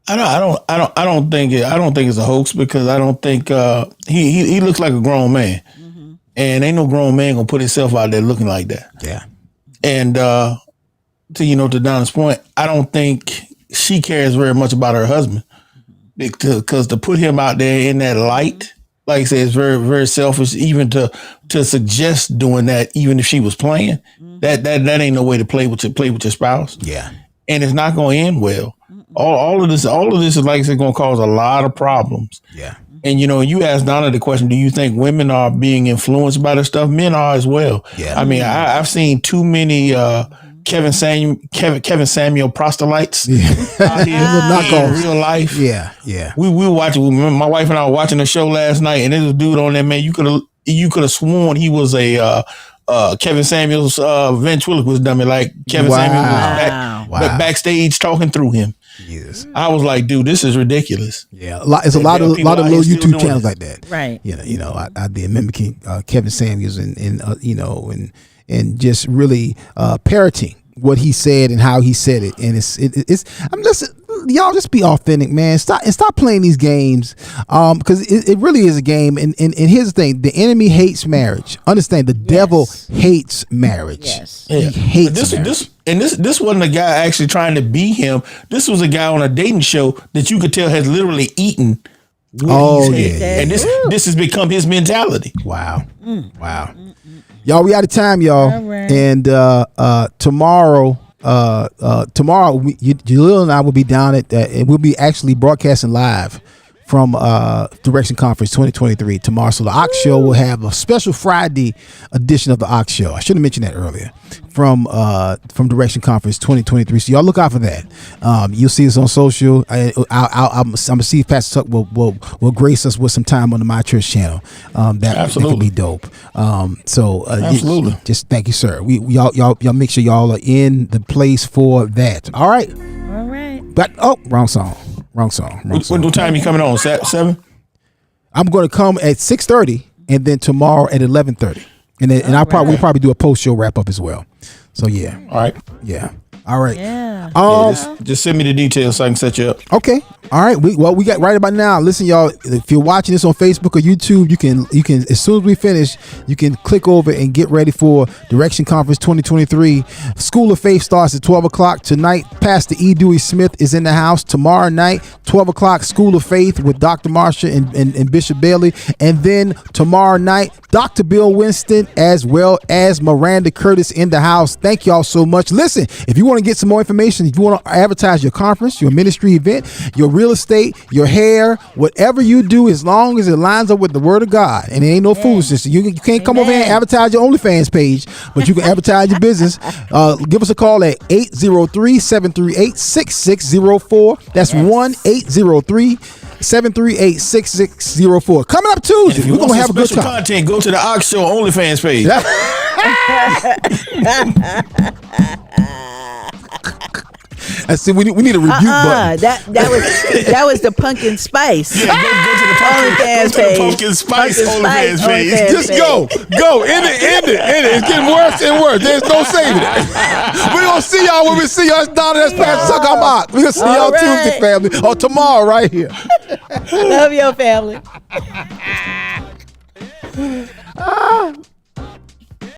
I don't think it's a hoax, because I don't think he looks like a grown man, and ain't no grown man gonna put himself out there looking like that. Yeah, and to Donna's point, I don't think she cares very much about her husband, because to put him out there in that light, like I said, it's very, very selfish. Even to suggest doing that, even if she was playing, that ain't no way to play with your spouse. Yeah, and it's not going to end well. All of this is, like I said, going to cause a lot of problems. Yeah, and you asked Donna the question: do you think women are being influenced by this stuff? Men are as well. Yeah, I mean, I've seen too many Kevin Samuel proselytes in real life. Yeah. We were watching. My wife and I were watching a show last night, and there's a dude on there, man. You could have sworn he was a Kevin Samuel's ventriloquist dummy. Like Kevin Samuel was backstage talking through him. Yes. I was like, dude, this is ridiculous. Yeah, it's a lot of little YouTube channels like that. Right. I did mimicking Kevin Samuels and just really parroting what he said and how he said it. And y'all just be authentic, man. Stop playing these games, because it really is a game. And here's the thing: the enemy hates marriage. Understand, the devil hates marriage. Yes, he hates marriage. This wasn't a guy actually trying to be him. This was a guy on a dating show that you could tell has literally eaten. And this has become his mentality. Wow. Y'all, we out of time, y'all. Right. And tomorrow, Jalil and I will be down and we'll be actually broadcasting live from Direction Conference 2023 tomorrow. So the Ox Show will have a special Friday edition of the Ox Show. I should have mentioned that earlier. From Direction Conference 2023. So y'all look out for that. You'll see us on social. I'm gonna see if Pastor Tuck will grace us with some time on the My Church channel. That could be dope. Absolutely. Just thank you, sir. Y'all make sure y'all are in the place for that. All right. But wrong song. What time you coming on? 7? I'm going to come at 6:30, and then tomorrow at 11:30, and we'll probably do a post show wrap up as well. So yeah. All right. Yeah. All right. Yeah. Just send me the details so I can set you up. Okay. All right. We got right about now. Listen, y'all, if you're watching this on Facebook or YouTube, you can as soon as we finish, you can click over and get ready for Direction Conference 2023. School of Faith starts at 12 o'clock tonight. Pastor E. Dewey Smith is in the house. Tomorrow night, 12 o'clock, School of Faith with Dr. Marsha and Bishop Bailey. And then tomorrow night, Dr. Bill Winston as well as Miranda Curtis in the house. Thank y'all so much. Listen, if you want to get some more information, if you want to advertise your conference, your ministry event, your real estate, your hair, whatever you do, as long as it lines up with the word of God and it ain't no foolishness. You can't come over here and advertise your OnlyFans page, but you can advertise your business. Give us a call at 803-738-6604. That's 1-803-738-6604. Coming up Tuesday, we're gonna have a good time. Content, go to the Ox Show OnlyFans page. I said we need a review button. That was the pumpkin spice. Yeah, go to the pumpkin spice OnlyFans page. Just go. End it. It's getting worse and worse. There's no saving it. We're gonna see y'all when we see y'all. Donna, that's Pastor Tuck. I'm out. We're gonna see y'all Tuesday, family, or tomorrow right here. Love your family.